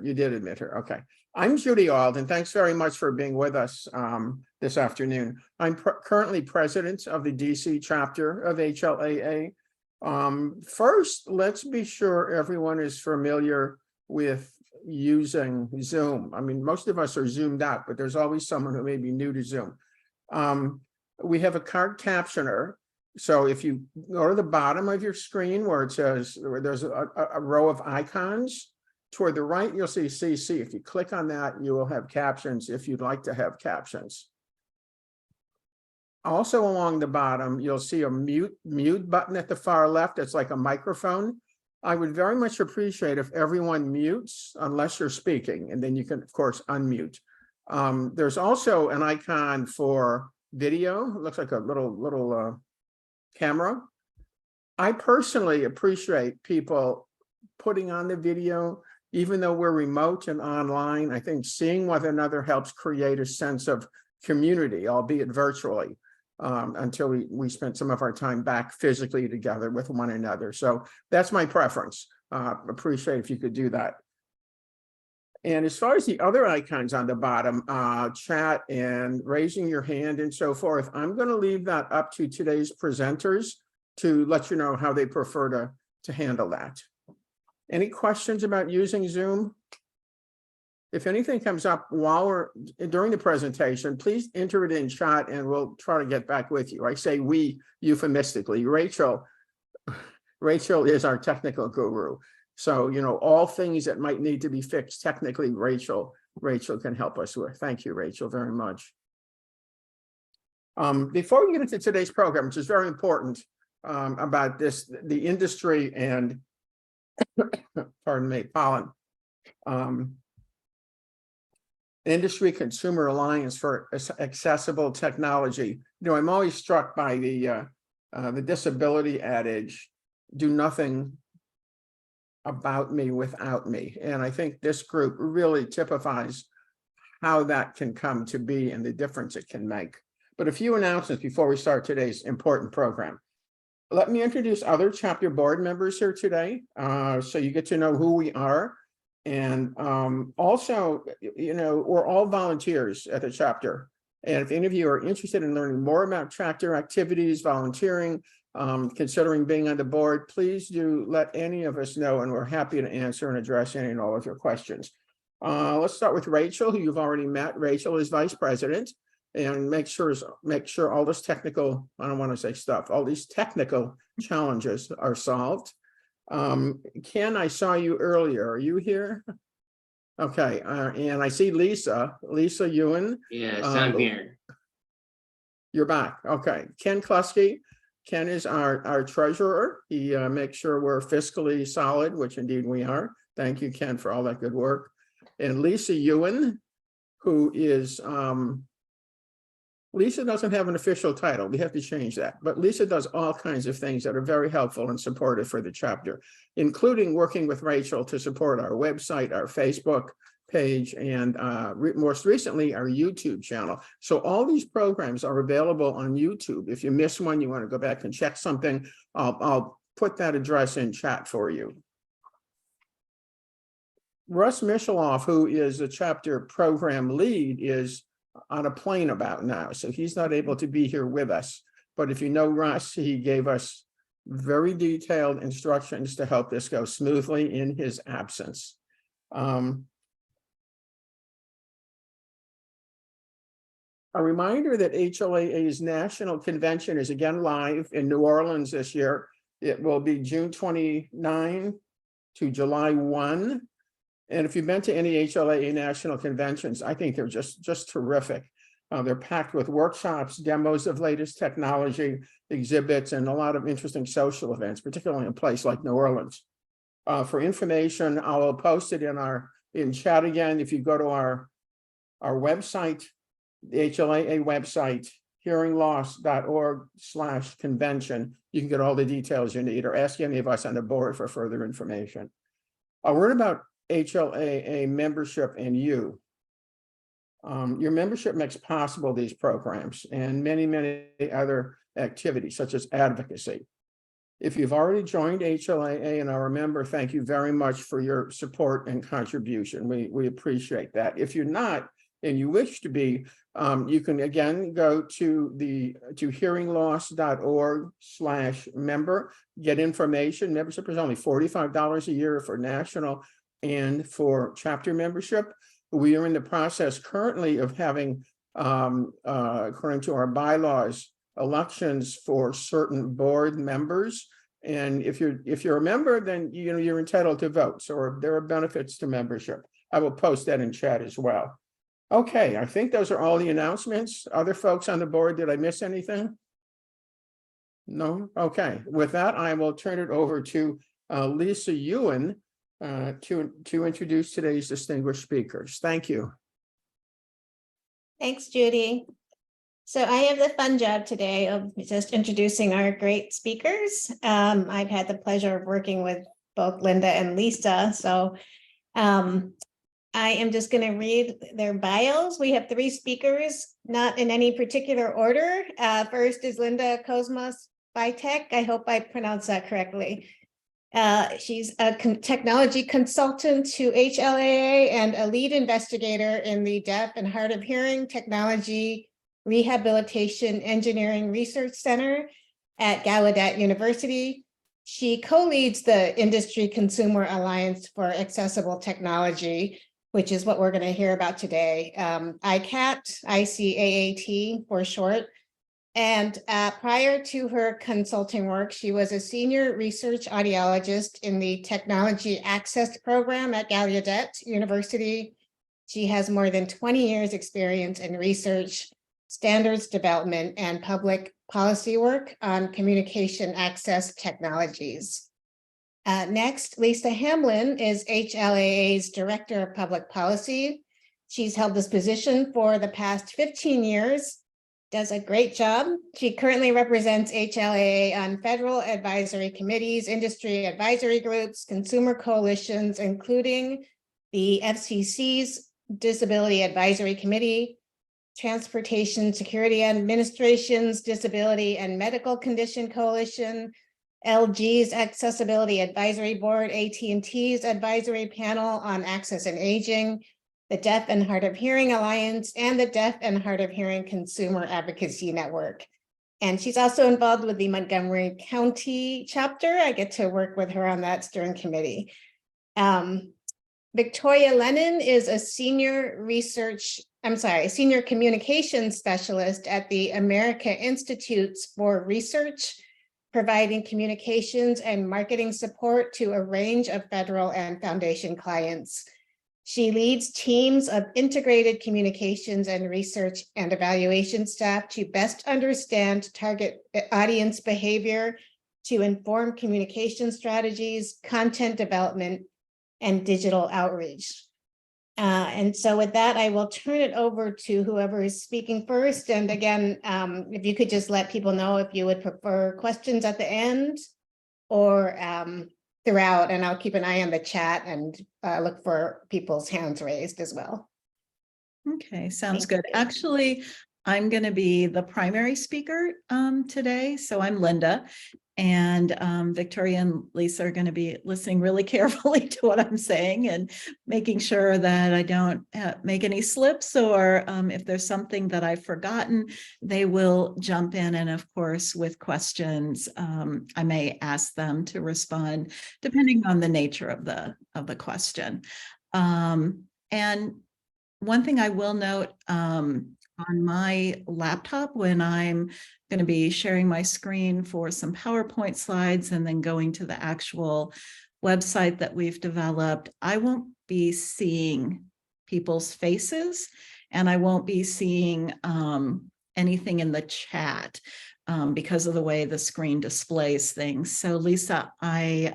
You did admit her. Okay. I'm Judy Auld, and thanks very much for being with us this afternoon. I'm currently president of the DC chapter of HLAA. First, let's be sure everyone is familiar with using Zoom. I mean, most of us are Zoomed out, but there's always someone who may be new to Zoom. We have a card captioner. So if you go to the bottom of your screen where it says, where there's a row of icons, toward the right, you'll see CC. If you click on that, you will have captions if you'd like to have captions. Also along the bottom, you'll see a mute button at the far left. It's like a microphone. I would very much appreciate if everyone mutes unless you're speaking, and then you can, of course, unmute. There's also an icon for video. It looks like a little camera. I personally appreciate people putting on the video, even though we're remote and online. I think seeing one another helps create a sense of community, albeit virtually, until we spent some of our time back physically together with one another. So that's my preference. Appreciate if you could do that. And as far as the other icons on the bottom, chat and raising your hand and so forth, I'm going to leave that up to today's presenters to let you know how they prefer to handle that. Any questions about using Zoom? If anything comes up during the presentation, please enter it in chat and we'll try to get back with you. I say we euphemistically. Rachel is our technical guru. So, you know, all things that might need to be fixed technically, Rachel can help us with. Thank you, Rachel, very much. Before we get into today's program, which is very important about the industry and pardon me, pollen. Industry Consumer Alliance for Accessible Technology. You know, I'm always struck by the disability adage, do nothing about me without me. And I think this group really typifies how that can come to be and the difference it can make. But a few announcements before we start today's important program. Let me introduce other chapter board members here today, so you get to know who we are. And also, you know, we're all volunteers at the chapter. And if any of you are interested in learning more about chapter activities, volunteering, considering being on the board, please do let any of us know, and we're happy to answer and address any and all of your questions. Let's start with Rachel, who you've already met. Rachel is vice president, and make sure all this technical, I don't want to say stuff, all these technical challenges are solved. Ken, I saw you earlier. Are you here? Okay, and I see Lisa Ewan. Yes, I'm here. You're back. Okay, Ken Klusky. Ken is our treasurer. He makes sure we're fiscally solid, which indeed we are. Thank you, Ken, for all that good work. And Lisa Ewan, who is Lisa doesn't have an official title. We have to change that. But Lisa does all kinds of things that are very helpful and supportive for the chapter, including working with Rachel to support our website, our Facebook page, and most recently, our YouTube channel. So all these programs are available on YouTube. If you miss one, you want to go back and check something, I'll put that address in chat for you. Russ Mishaloff, who is a chapter program lead, is on a plane about now, so he's not able to be here with us. But if you know Russ, he gave us very detailed instructions to help this go smoothly in his absence. A reminder that HLAA's national convention is again live in New Orleans this year. It will be June 29 to July 1. And if you've been to any HLAA national conventions, I think they're just terrific. They're packed with workshops, demos of latest technology, exhibits, and a lot of interesting social events, particularly in a place like New Orleans. For information, I'll post it in chat again. If you go to our website, the HLAA website, hearingloss.org/convention, you can get all the details you need, or ask any of us on the board for further information. A word about HLAA membership and you. Your membership makes possible these programs and many other activities such as advocacy. If you've already joined HLAA and are a member, thank you very much for your support and contribution. We appreciate that. If you're not and you wish to be, you can again go to hearingloss.org/member, get information. Membership is only $45 a year for national and for chapter membership. We are in the process currently of having, according to our bylaws, elections for certain board members. And if you're a member, then you're entitled to vote. So there are benefits to membership. I will post that in chat as well. Okay, I think those are all the announcements. Other folks on the board, did I miss anything? No? Okay. With that, I will turn it over to Lise Ewan to introduce today's distinguished speakers. Thank you. Thanks, Judy. So I have the fun job today of just introducing our great speakers. I've had the pleasure of working with both Linda and Lisa. So I am just going to read their bios. We have 3 speakers, not in any particular order. First is Linda Kozma-Spytek. I hope I pronounced that correctly. She's a technology consultant to HLAA and a lead investigator in the Deaf and Hard of Hearing Technology Rehabilitation Engineering Research Center at Gallaudet University. She co-leads the Industry Consumer Alliance for Accessible Technology, which is what we're going to hear about today, ICAAT, ICAAT for short. And prior to her consulting work, she was a senior research audiologist in the Technology Access Program at Gallaudet University. She has more than 20 years experience in research, standards development, and public policy work on communication access technologies. Next, Lisa Hamlin is HLAA's Director of Public Policy. She's held this position for the past 15 years, does a great job. She currently represents HLAA on federal advisory committees, industry advisory groups, consumer coalitions, including the FCC's Disability Advisory Committee, Transportation Security Administration's Disability and Medical Condition Coalition, LG's Accessibility Advisory Board, AT&T's Advisory Panel on Access and Aging, the Deaf and Hard of Hearing Alliance, and the Deaf and Hard of Hearing Consumer Advocacy Network. And she's also involved with the Montgomery County chapter. I get to work with her on that steering committee. Victoria Lennon is a senior communications specialist at the American Institutes for Research, providing communications and marketing support to a range of federal and foundation clients. She leads teams of integrated communications and research and evaluation staff to best understand target audience behavior, to inform communication strategies, content development, and digital outreach. And so with that, I will turn it over to whoever is speaking first. And again, if you could just let people know if you would prefer questions at the end or throughout, and I'll keep an eye on the chat and look for people's hands raised as well. Okay, sounds good. Actually, I'm going to be the primary speaker today. So I'm Linda, and Victoria and Lisa are going to be listening really carefully to what I'm saying and making sure that I don't make any slips, or if there's something that I've forgotten, they will jump in. And of course, with questions, I may ask them to respond depending on the nature of the question. And one thing I will note, on my laptop, when I'm going to be sharing my screen for some PowerPoint slides and then going to the actual website that we've developed, I won't be seeing people's faces, and I won't be seeing anything in the chat because of the way the screen displays things. So Lisa, I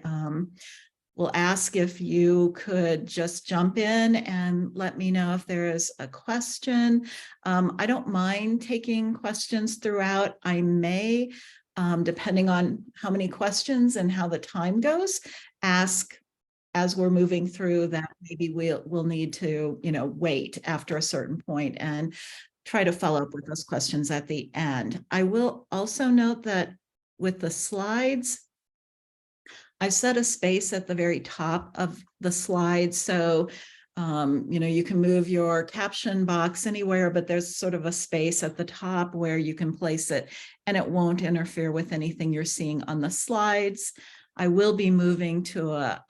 will ask if you could just jump in and let me know if there is a question. I don't mind taking questions throughout. I may, depending on how many questions and how the time goes, ask as we're moving through that maybe we'll need to, wait after a certain point and try to follow up with those questions at the end. I will also note that with the slides, I set a space at the very top of the slide. So, you can move your caption box anywhere, but there's sort of a space at the top where you can place it and it won't interfere with anything you're seeing on the slides. I will be moving to a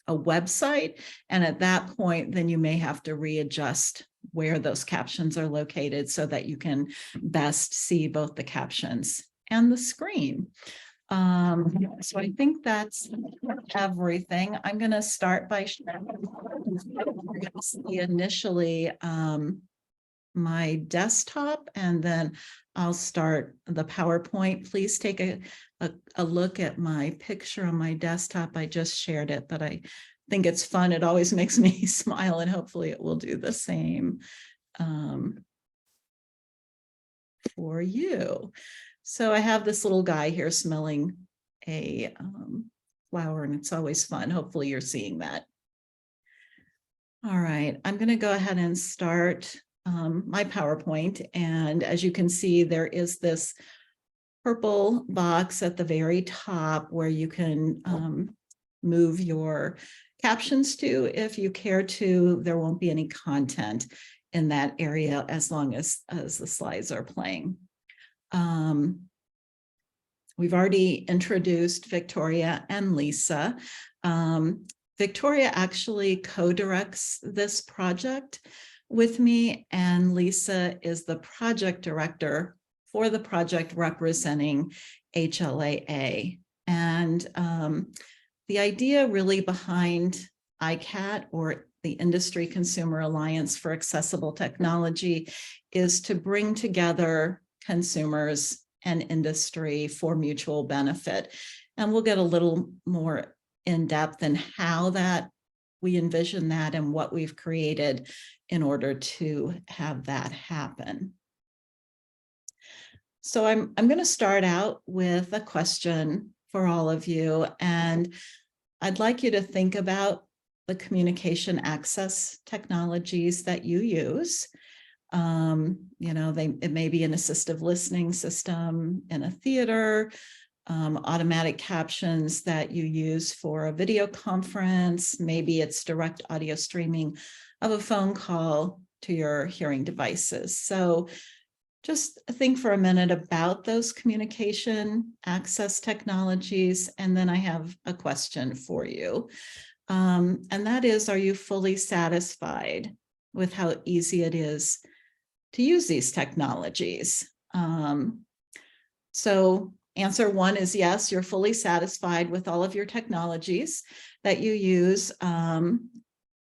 website, and at that point, then you may have to readjust where those captions are located so that you can best see both the captions and the screen. So I think that's everything. I'm going to start by sharing initially my desktop, and then I'll start the PowerPoint. Please take a look at my picture on my desktop. I just shared it, but I think it's fun. It always makes me smile, and hopefully it will do the same for you. So I have this little guy here smelling a flower, and it's always fun. Hopefully you're seeing that. All right, I'm going to go ahead and start my PowerPoint. And as you can see, there is this purple box at the very top where you can move your captions to if you care to. There won't be any content in that area as long as the slides are playing. We've already introduced Victoria and Lisa. Victoria actually co-directs this project with me, and Lisa is the project director for the project representing HLAA. And the idea really behind ICAAT, or the Industry Consumer Alliance for Accessible Technology, is to bring together consumers and industry for mutual benefit. And we'll get a little more in depth in how that we envision that and what we've created in order to have that happen. So I'm going to start out with a question for all of you, and I'd like you to think about the communication access technologies that you use. It may be an assistive listening system in a theater, automatic captions that you use for a video conference. Maybe it's direct audio streaming of a phone call to your hearing devices. So just think for a minute about those communication access technologies, and then I have a question for you. And that is, are you fully satisfied with how easy it is to use these technologies? So answer one is yes, you're fully satisfied with all of your technologies that you use.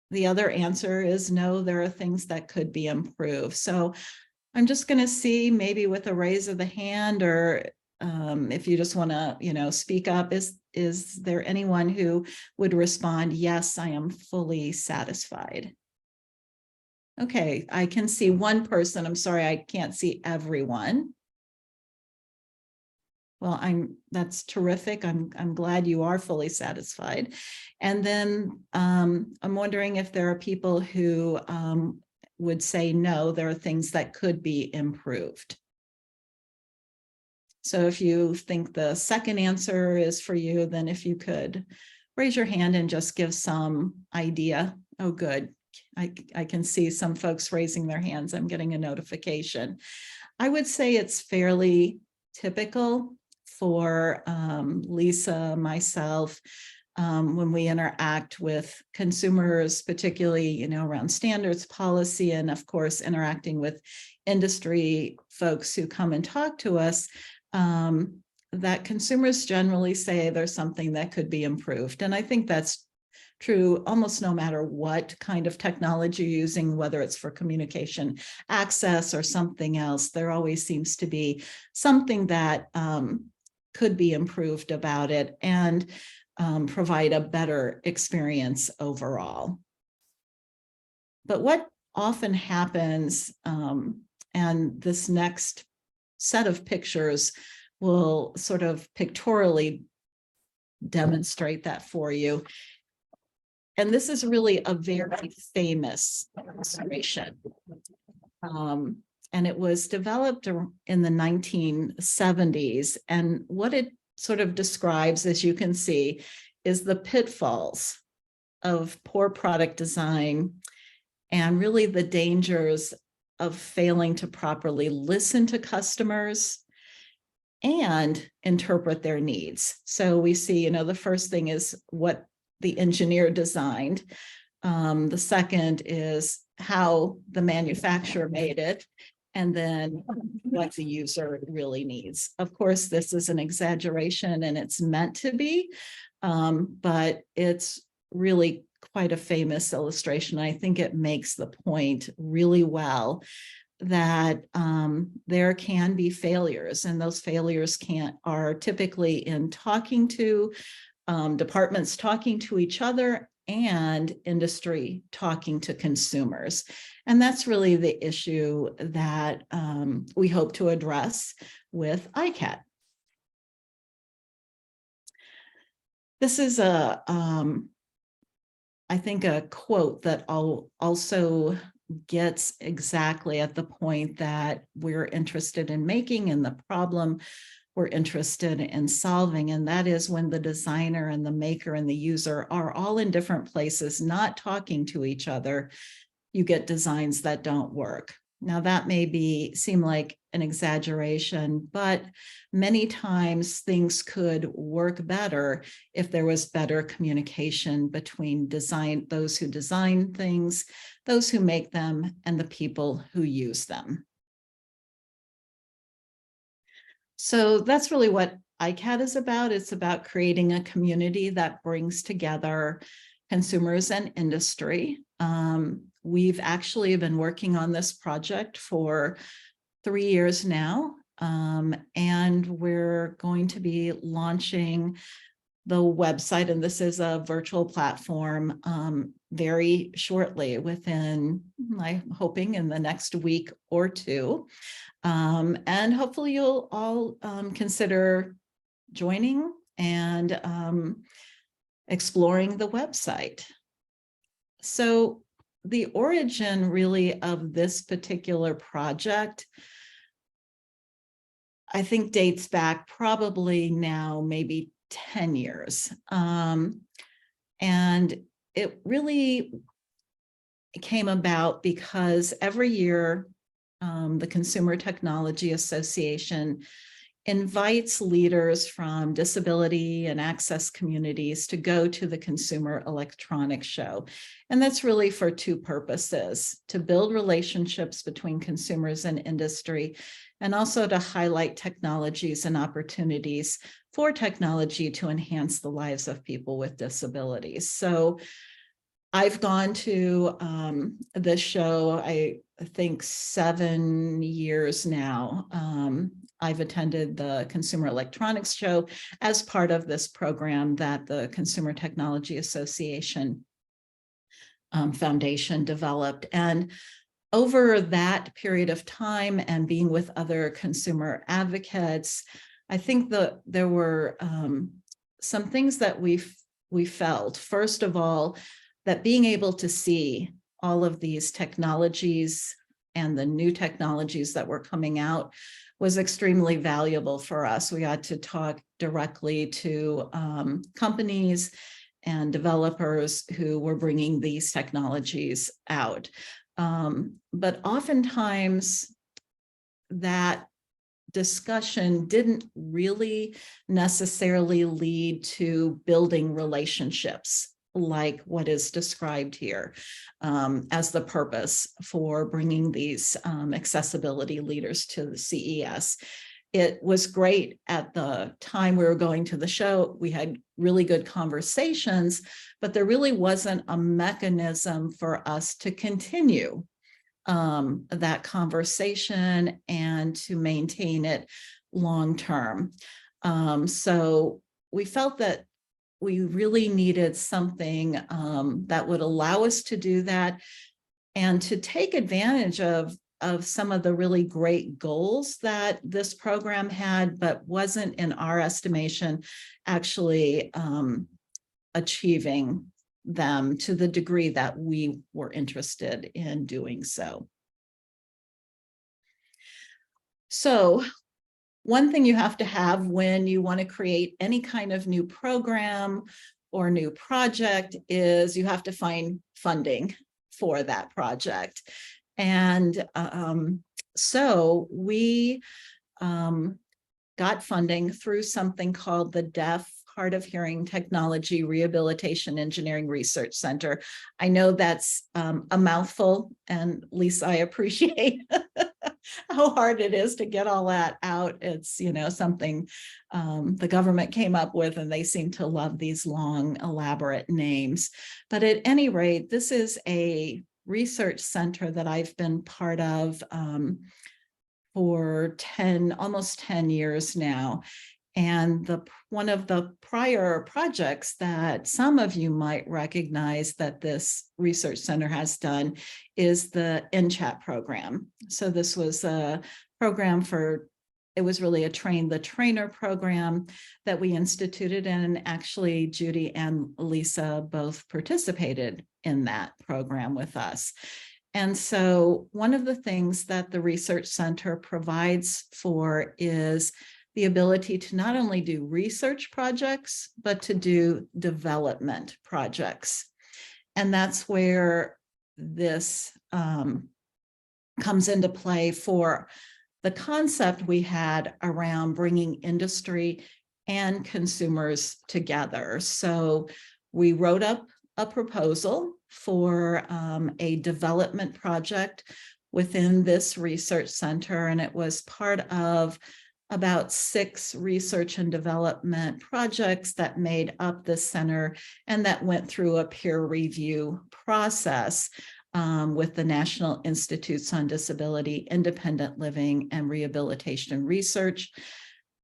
The other answer is no, there are things that could be improved. So I'm just going to see, maybe with a raise of the hand, or if you just want to, speak up, is there anyone who would respond, yes, I am fully satisfied? Okay, I can see one person. I'm sorry, I can't see everyone. Well, that's terrific. I'm glad you are fully satisfied. And then I'm wondering if there are people who would say no, there are things that could be improved. So if you think the second answer is for you, then if you could raise your hand and just give some idea. Oh, good. I can see some folks raising their hands. I'm getting a notification. I would say it's fairly typical for Lisa, myself, when we interact with consumers, particularly, around standards policy, and of course, interacting with industry folks who come and talk to us, that consumers generally say there's something that could be improved. And I think that's true almost no matter what kind of technology you're using, whether it's for communication access or something else. There always seems to be something that could be improved about it and provide a better experience overall. But what often happens, and this next set of pictures will sort of pictorially demonstrate that for you. And this is really a very famous illustration. And it was developed in the 1970s. And what it sort of describes, as you can see, is the pitfalls of poor product design and really the dangers of failing to properly listen to customers and interpret their needs. So we see, the first thing is what the engineer designed. The second is how the manufacturer made it, and then what the user really needs. Of course, this is an exaggeration and it's meant to be, but it's really quite a famous illustration. I think it makes the point really well that there can be failures, and those failures are typically in talking to departments, talking to each other, and industry talking to consumers. And that's really the issue that we hope to address with ICAAT. This is I think a quote that also gets exactly at the point that we're interested in making and the problem we're interested in solving. And that is when the designer and the maker and the user are all in different places, not talking to each other, you get designs that don't work. Now that may seem like an exaggeration, but many times things could work better if there was better communication between those who design things, those who make them, and the people who use them. So that's really what ICAAT is about. It's about creating a community that brings together consumers and industry. We've actually been working on this project for 3 years now, and we're going to be launching the website, and this is a virtual platform, very shortly, within, I'm hoping, in the next week or two. And hopefully you'll all consider joining and exploring the website. So the origin really of this particular project, I think, dates back probably now maybe 10 years. And it really came about because every year the Consumer Technology Association invites leaders from disability and access communities to go to the Consumer Electronics Show. And that's really for two purposes: to build relationships between consumers and industry, and also to highlight technologies and opportunities for technology to enhance the lives of people with disabilities. So I've gone to this show, I think 7 years now. I've attended the Consumer Electronics Show as part of this program that the Consumer Technology Association Foundation developed. And over that period of time and being with other consumer advocates, I think that there were some things that we felt. First of all, that being able to see all of these technologies and the new technologies that were coming out was extremely valuable for us. We got to talk directly to companies and developers who were bringing these technologies out. But oftentimes that discussion didn't really necessarily lead to building relationships like what is described here as the purpose for bringing these accessibility leaders to the CES. It was great at the time we were going to the show. We had really good conversations, but there really wasn't a mechanism for us to continue that conversation and to maintain it long-term. So we felt that we really needed something that would allow us to do that and to take advantage of some of the really great goals that this program had, but wasn't, in our estimation, actually achieving them to the degree that we were interested in doing so. So one thing you have to have when you want to create any kind of new program or new project is you have to find funding for that project. And so we got funding through something called the Deaf, Hard of Hearing Technology Rehabilitation Engineering Research Center. I know that's a mouthful, and Lise, I appreciate how hard it is to get all that out. It's, you know, something the government came up with, and they seem to love these long, elaborate names. But at any rate, this is a research center that I've been part of for almost 10 years now. And one of the prior projects that some of you might recognize that this research center has done is the NCHAT program. So this was a program it was really a train the trainer program that we instituted, and actually Judy and Lisa both participated in that program with us. And so one of the things that the research center provides for is the ability to not only do research projects, but to do development projects. And that's where this comes into play for the concept we had around bringing industry and consumers together. So we wrote up a proposal for a development project within this research center, and it was part of about 6 research and development projects that made up this center, and that went through a peer review process with the National Institutes on Disability, Independent Living, and Rehabilitation Research.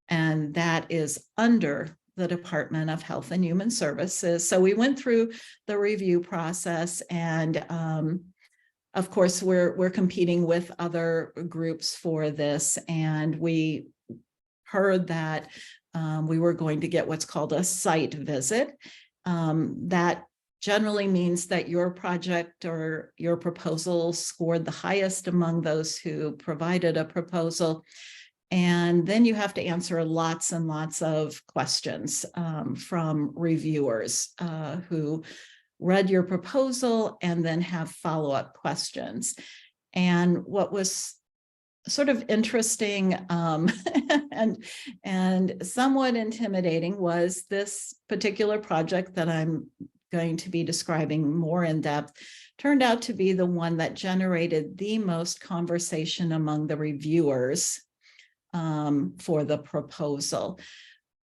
And that is under the Department of Health and Human Services. So we went through the review process, and of course, we're competing with other groups for this, and we heard that we were going to get what's called a site visit. That generally means that your project or your proposal scored the highest among those who provided a proposal. And then you have to answer lots and lots of questions from reviewers who read your proposal and then have follow-up questions. And what was sort of interesting and somewhat intimidating was this particular project that I'm going to be describing more in depth turned out to be the one that generated the most conversation among the reviewers for the proposal.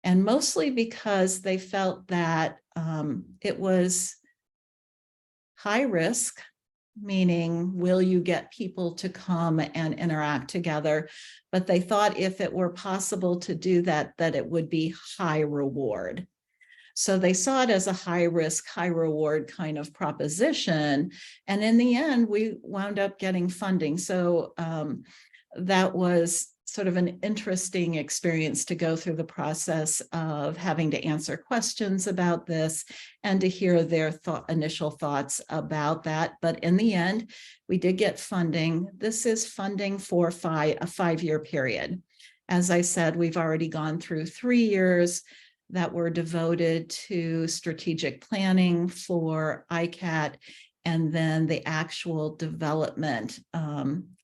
And mostly because they felt that it was high risk, meaning will you get people to come and interact together? But they thought if it were possible to do that, that it would be high reward. So they saw it as a high risk, high reward kind of proposition. And in the end, we wound up getting funding. So that was sort of an interesting experience to go through the process of having to answer questions about this and to hear their initial thoughts about that. But in the end, we did get funding. This is funding for a 5-year period. As I said, we've already gone through 3 years that were devoted to strategic planning for ICAAT, and then the actual development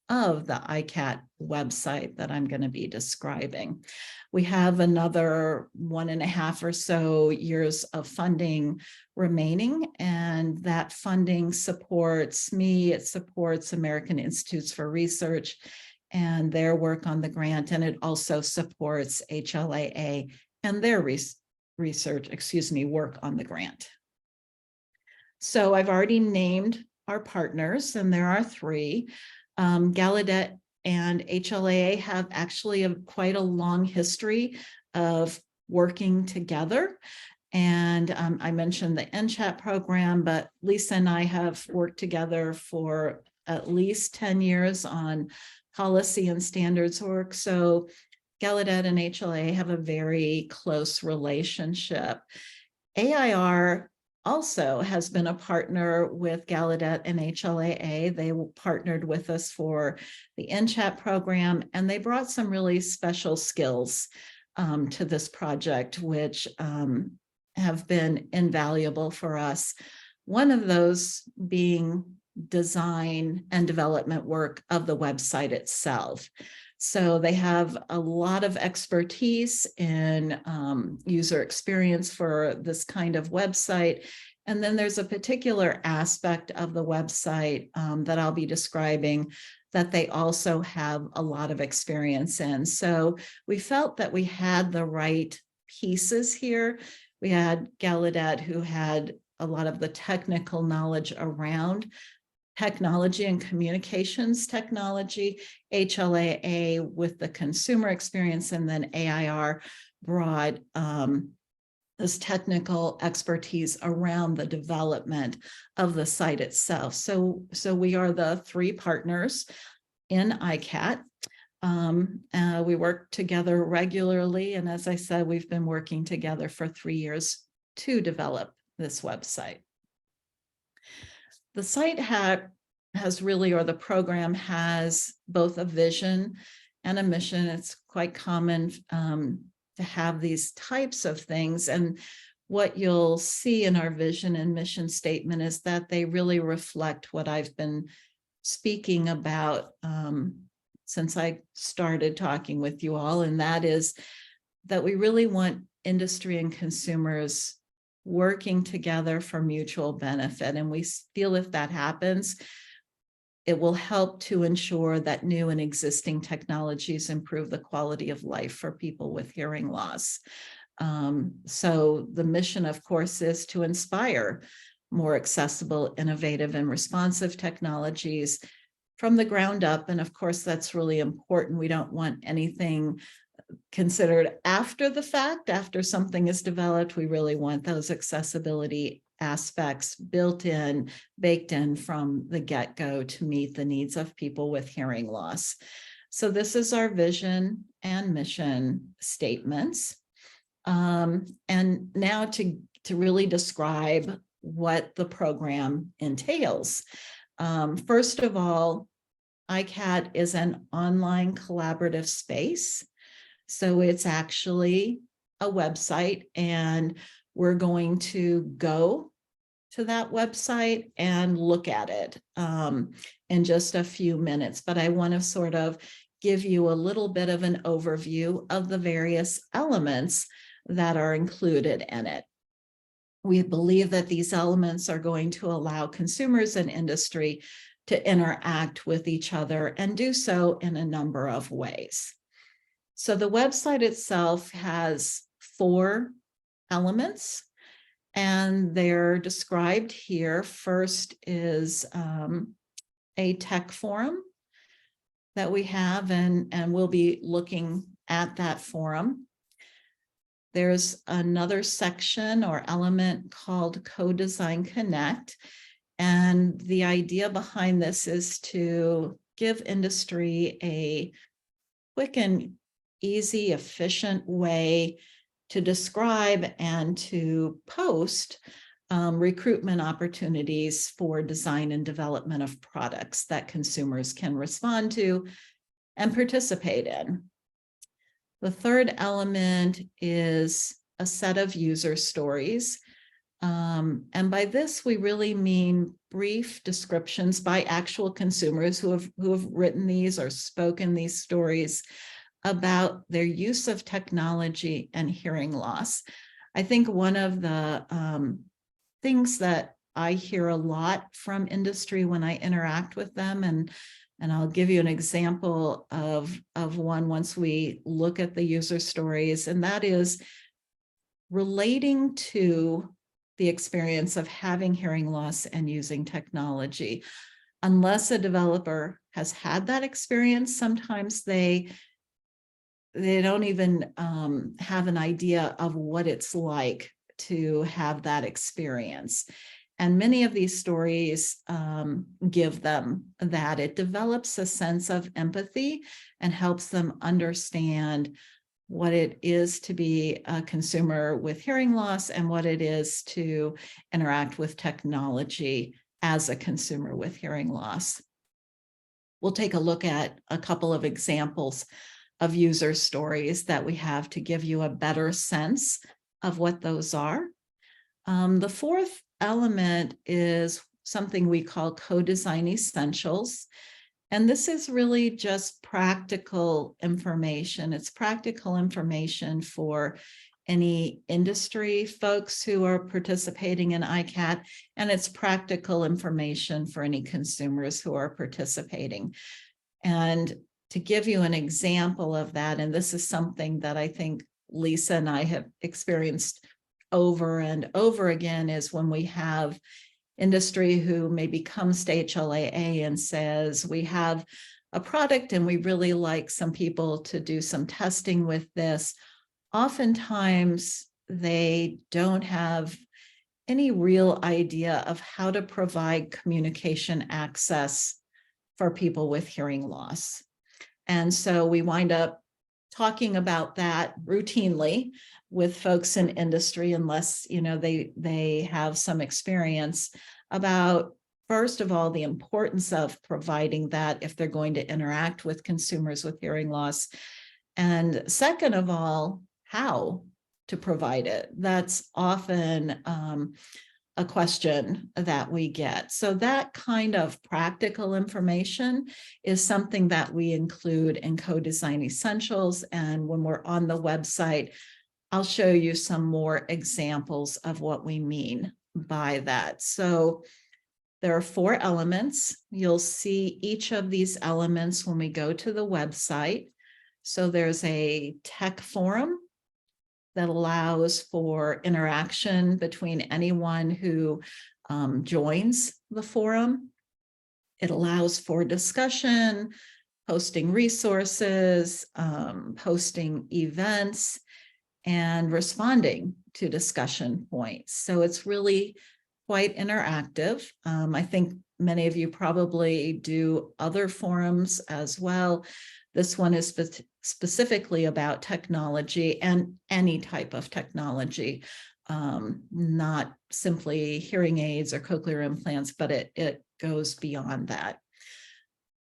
of the ICAAT website that I'm going to be describing. We have another 1.5 or so years of funding remaining, and that funding supports me, it supports American Institutes for Research and their work on the grant, and it also supports HLAA and their work on the grant. So I've already named our partners, and there are 3. Gallaudet and HLAA have actually quite a long history of working together. And I mentioned the NCHAT program, but Lisa and I have worked together for at least 10 years on policy and standards work. So Gallaudet and HLAA have a very close relationship. AIR also has been a partner with Gallaudet and HLAA. They partnered with us for the NCHAT program, and they brought some really special skills to this project, which have been invaluable for us. One of those being design and development work of the website itself. So they have a lot of expertise in user experience for this kind of website. And then there's a particular aspect of the website that I'll be describing that they also have a lot of experience in. So we felt that we had the right pieces here. We had Gallaudet, who had a lot of the technical knowledge around technology and communications technology, HLAA with the consumer experience, and then AIR brought this technical expertise around the development of the site itself. So we are the three partners in ICAAT. We work together regularly, and as I said, we've been working together for 3 years to develop this website. The site has really, or the program has both a vision and a mission. It's quite common to have these types of things. And what you'll see in our vision and mission statement is that they really reflect what I've been speaking about since I started talking with you all. And that is that we really want industry and consumers working together for mutual benefit. And we feel if that happens, it will help to ensure that new and existing technologies improve the quality of life for people with hearing loss. So the mission, of course, is to inspire more accessible, innovative, and responsive technologies from the ground up. And of course, that's really important. We don't want anything considered after the fact, after something is developed. We really want those accessibility aspects built in, baked in from the get-go to meet the needs of people with hearing loss. So this is our vision and mission statements. And now to really describe what the program entails. First of all, ICAAT is an online collaborative space. So it's actually a website, and we're going to go to that website and look at it in just a few minutes. But I want to sort of give you a little bit of an overview of the various elements that are included in it. We believe that these elements are going to allow consumers and industry to interact with each other and do so in a number of ways. So the website itself has 4 elements, and they're described here. First is a tech forum that we have, and we'll be looking at that forum. There's another section or element called Co-Design Connect, and the idea behind this is to give industry a quick and easy, efficient way to describe and to post recruitment opportunities for design and development of products that consumers can respond to and participate in. The third element is a set of user stories. And by this, we really mean brief descriptions by actual consumers who have written these or spoken these stories about their use of technology and hearing loss. I think one of the things that I hear a lot from industry when I interact with them, and I'll give you an example of one once we look at the user stories, and that is relating to the experience of having hearing loss and using technology. Unless a developer has had that experience, sometimes they don't even have an idea of what it's like to have that experience. And many of these stories give them that. It develops a sense of empathy and helps them understand what it is to be a consumer with hearing loss and what it is to interact with technology as a consumer with hearing loss. We'll take a look at a couple of examples of user stories that we have to give you a better sense of what those are. The fourth element is something we call co-design essentials. And this is really just practical information. It's practical information for any industry folks who are participating in ICAAT, and it's practical information for any consumers who are participating. And to give you an example of that, and this is something that I think Lisa and I have experienced over and over again, is when we have industry who maybe comes to HLAA and says, we have a product and we really like some people to do some testing with this. Oftentimes, they don't have any real idea of how to provide communication access for people with hearing loss. And so we wind up talking about that routinely with folks in industry, unless they have some experience about, first of all, the importance of providing that if they're going to interact with consumers with hearing loss. And second of all, how to provide it. That's often a question that we get. So that kind of practical information is something that we include in co-design essentials. And when we're on the website, I'll show you some more examples of what we mean by that. So there are 4 elements. You'll see each of these elements when we go to the website. So there's a tech forum that allows for interaction between anyone who joins the forum. It allows for discussion, posting resources, posting events, and responding to discussion points. So it's really quite interactive. I think many of you probably do other forums as well. This one is specifically about technology and any type of technology, not simply hearing aids or cochlear implants, but it goes beyond that.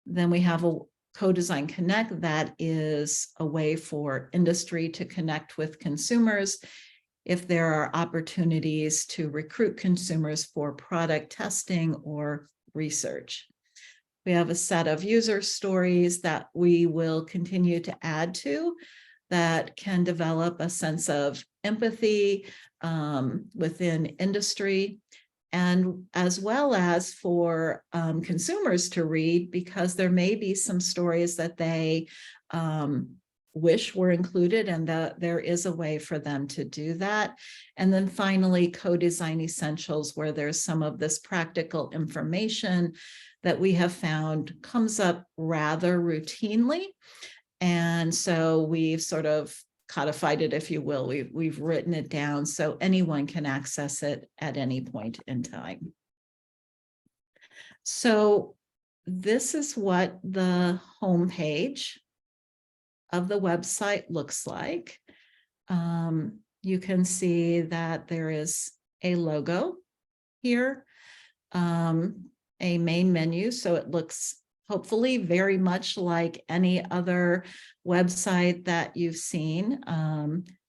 Then we have a Co-Design Connect that is a way for industry to connect with consumers if there are opportunities to recruit consumers for product testing or research. We have a set of user stories that we will continue to add to that can develop a sense of empathy within industry, and as well as for consumers to read, because there may be some stories that they wish were included, and that there is a way for them to do that. And then finally, co-design essentials, where there's some of this practical information that we have found comes up rather routinely. And so we've sort of codified it, if you will. We've written it down so anyone can access it at any point in time. So this is what the homepage of the website looks like. You can see that there is a logo here, a main menu, so it looks hopefully very much like any other website that you've seen.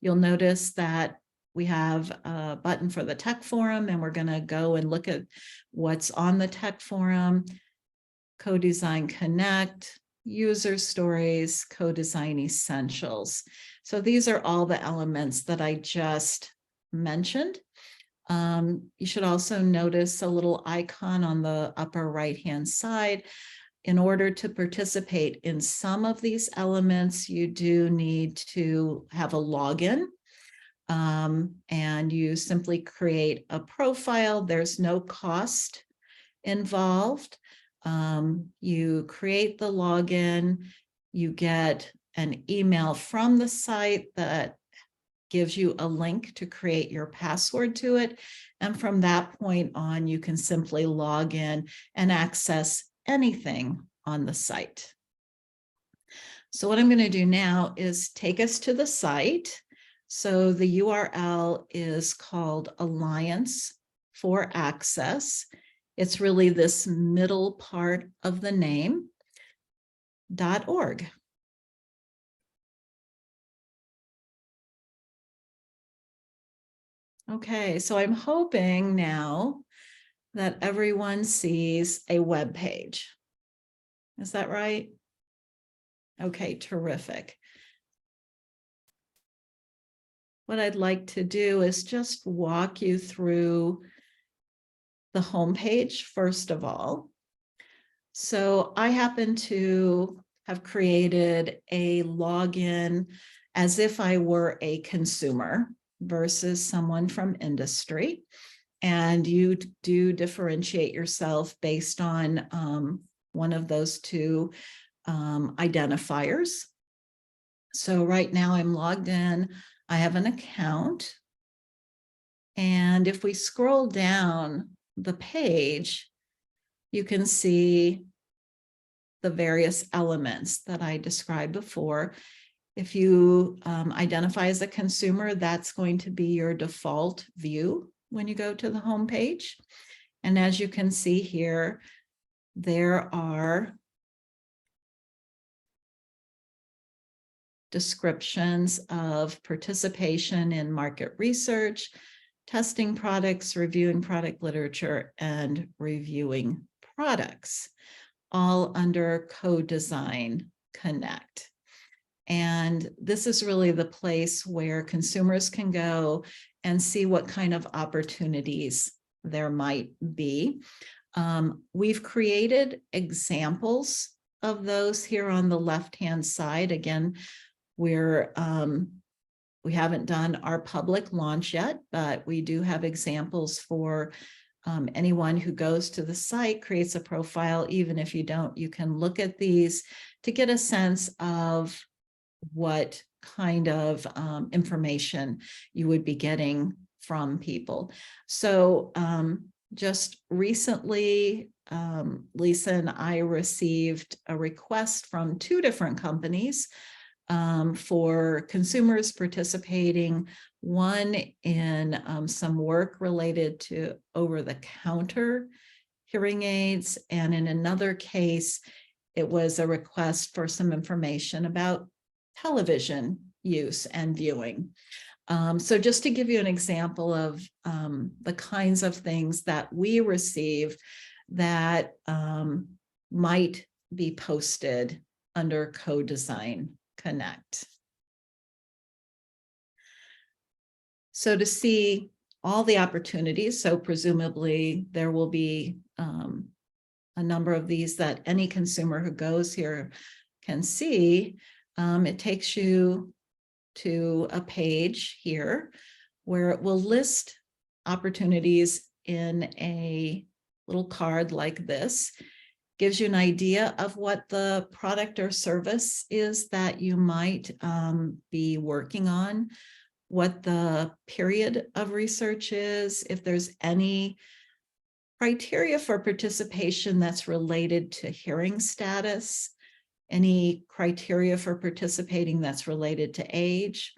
You'll notice that we have a button for the tech forum, and we're going to go and look at what's on the tech forum. Co-Design Connect, user stories, co-design essentials. So these are all the elements that I just mentioned. You should also notice a little icon on the upper right-hand side. In order to participate in some of these elements, you do need to have a login, and you simply create a profile. There's no cost involved. You create the login, you get an email from the site that gives you a link to create your password to it. And from that point on, you can simply log in and access anything on the site. So what I'm going to do now is take us to the site. So the URL is called Alliance for Access. It's really this middle part of the name, .org. Okay, so I'm hoping now that everyone sees a web page. Is that right? Okay, terrific. What I'd like to do is just walk you through the homepage first of all. So I happen to have created a login as if I were a consumer versus someone from industry. And you do differentiate yourself based on one of those two identifiers. So right now I'm logged in, I have an account. And if we scroll down the page, you can see the various elements that I described before. If you identify as a consumer, that's going to be your default view when you go to the home page. And as you can see here, there are descriptions of participation in market research, testing products, reviewing product literature, and reviewing products, all under Co-Design Connect. And this is really the place where consumers can go and see what kind of opportunities there might be. We've created examples of those here on the left-hand side. Again, we haven't done our public launch yet, but we do have examples for anyone who goes to the site, creates a profile. Even if you don't, you can look at these to get a sense of what kind of information you would be getting from people. So just recently, Lisa and I received a request from two different companies for consumers participating, one in some work related to over-the-counter hearing aids, and in another case, it was a request for some information about television use and viewing. So just to give you an example of the kinds of things that we receive that might be posted under Co-Design Connect. So to see all the opportunities, so presumably there will be a number of these that any consumer who goes here can see. It takes you to a page here where it will list opportunities in a little card like this. Gives you an idea of what the product or service is that you might be working on, what the period of research is, if there's any criteria for participation that's related to hearing status, any criteria for participating that's related to age,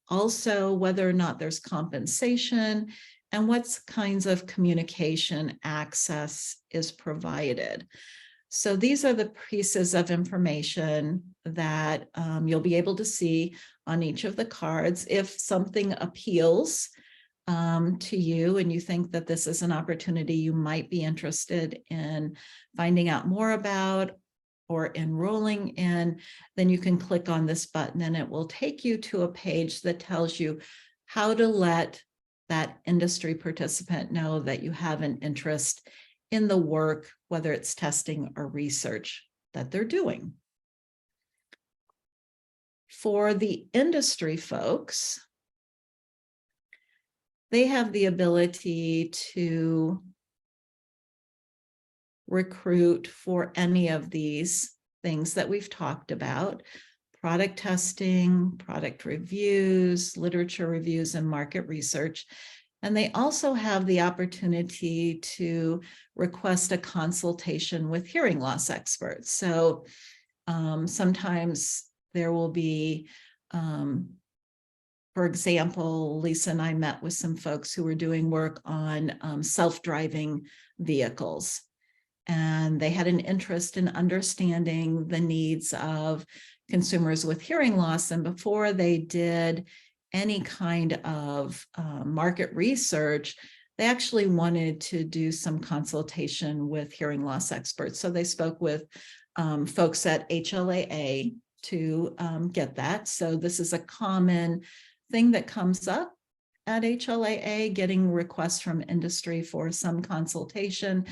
also whether or not there's compensation, and what kinds of communication access is provided. So these are the pieces of information that you'll be able to see on each of the cards. If something appeals to you and you think that this is an opportunity you might be interested in finding out more about or enrolling in, then you can click on this button and it will take you to a page that tells you how to let that industry participant know that you have an interest in the work, whether it's testing or research that they're doing. For the industry folks, they have the ability to recruit for any of these things that we've talked about: product testing, product reviews, literature reviews, and market research. And they also have the opportunity to request a consultation with hearing loss experts. So Sometimes there will be, for example, Lisa and I met with some folks who were doing work on self-driving vehicles. And they had an interest in understanding the needs of consumers with hearing loss. And before they did any kind of market research, they actually wanted to do some consultation with hearing loss experts. So they spoke with folks at HLAA to get that. So this is a common thing that comes up at HLAA, getting requests from industry for some consultation.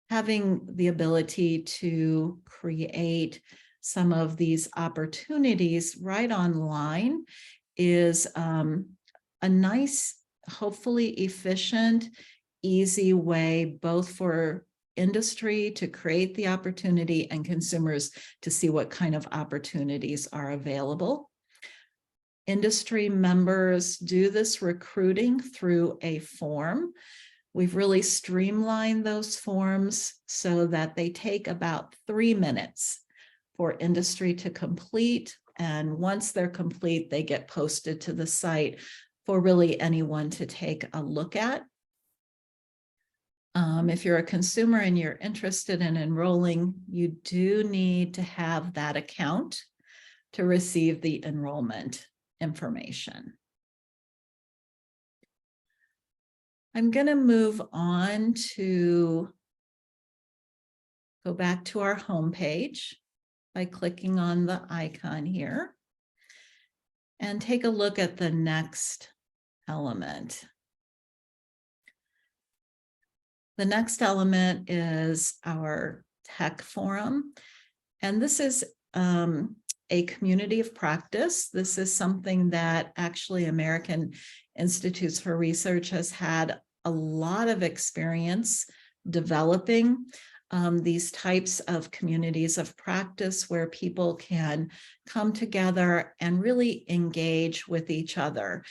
Having the ability to create some of these opportunities right online is a nice, hopefully efficient, easy way both for industry to create the opportunity and consumers to see what kind of opportunities are available. Industry members do this recruiting through a form. We've really streamlined those forms so that they take about 3 minutes for industry to complete. And once they're complete, they get posted to the site for really anyone to take a look at. If you're a consumer and you're interested in enrolling, you do need to have that account to receive the enrollment information. I'm going to move on to go back to our homepage by clicking on the icon here and take a look at the next element. The next element is our tech forum, and this is a community of practice. This is something that actually American Institutes for Research has had a lot of experience developing these types of communities of practice where people can come together and really engage with each other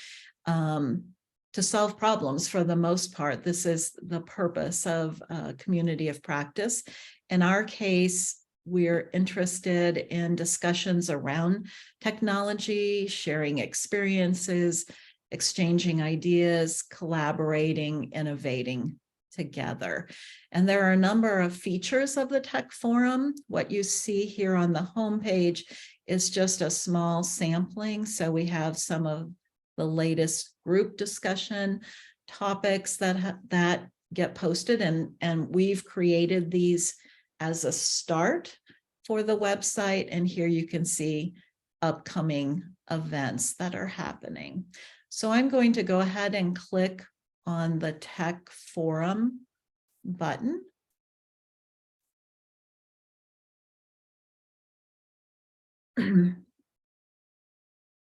to solve problems. For the most part, this is the purpose of a community of practice. In our case, we're interested in discussions around technology, sharing experiences, exchanging ideas, collaborating, innovating together. And there are a number of features of the Tech Forum. What you see here on the homepage is just a small sampling. So we have some of the latest group discussion topics that get posted, and we've created these as a start for the website. And here you can see upcoming events that are happening. So I'm going to go ahead and click on the Tech Forum button.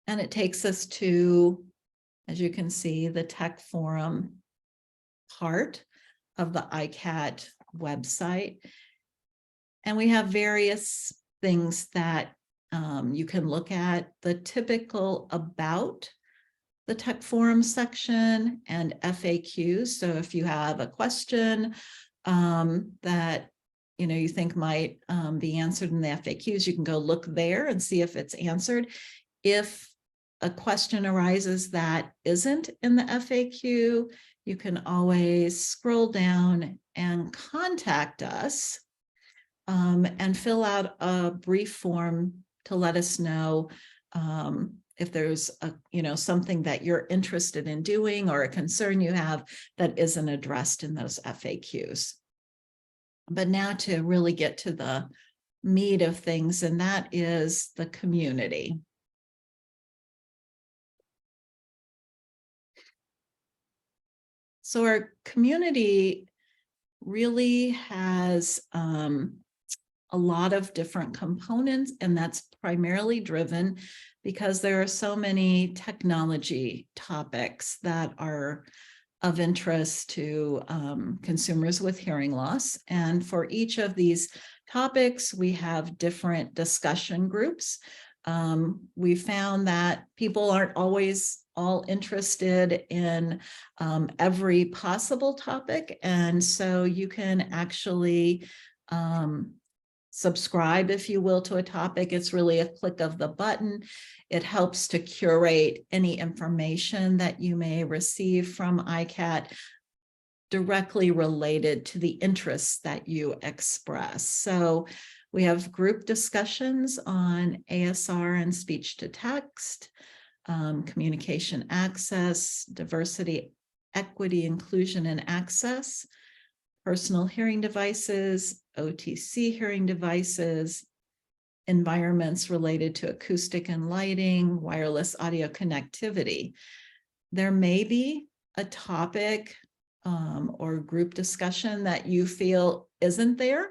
And it takes us to, as you can see, the Tech Forum part of the ICAAT website. And we have various things that you can look at. The typical about the Tech Forum section and FAQs. So if you have a question that you think might be answered in the FAQs, you can go look there and see if it's answered. If a question arises that isn't in the FAQ, you can always scroll down and contact us and fill out a brief form to let us know if there's something that you're interested in doing or a concern you have that isn't addressed in those FAQs. But now to really get to the meat of things, and that is the community. So our community really has a lot of different components, and that's primarily driven because there are so many technology topics that are of interest to consumers with hearing loss. And for each of these topics, we have different discussion groups. We found that people aren't always all interested in every possible topic. And so you can actually subscribe, if you will, to a topic. It's really a click of the button. It helps to curate any information that you may receive from ICAAT directly related to the interests that you express. So we have group discussions on ASR and speech to text, communication access, diversity, equity, inclusion, and access, personal hearing devices, OTC hearing devices, environments related to acoustic and lighting, wireless audio connectivity. There may be a topic or group discussion that you feel isn't there.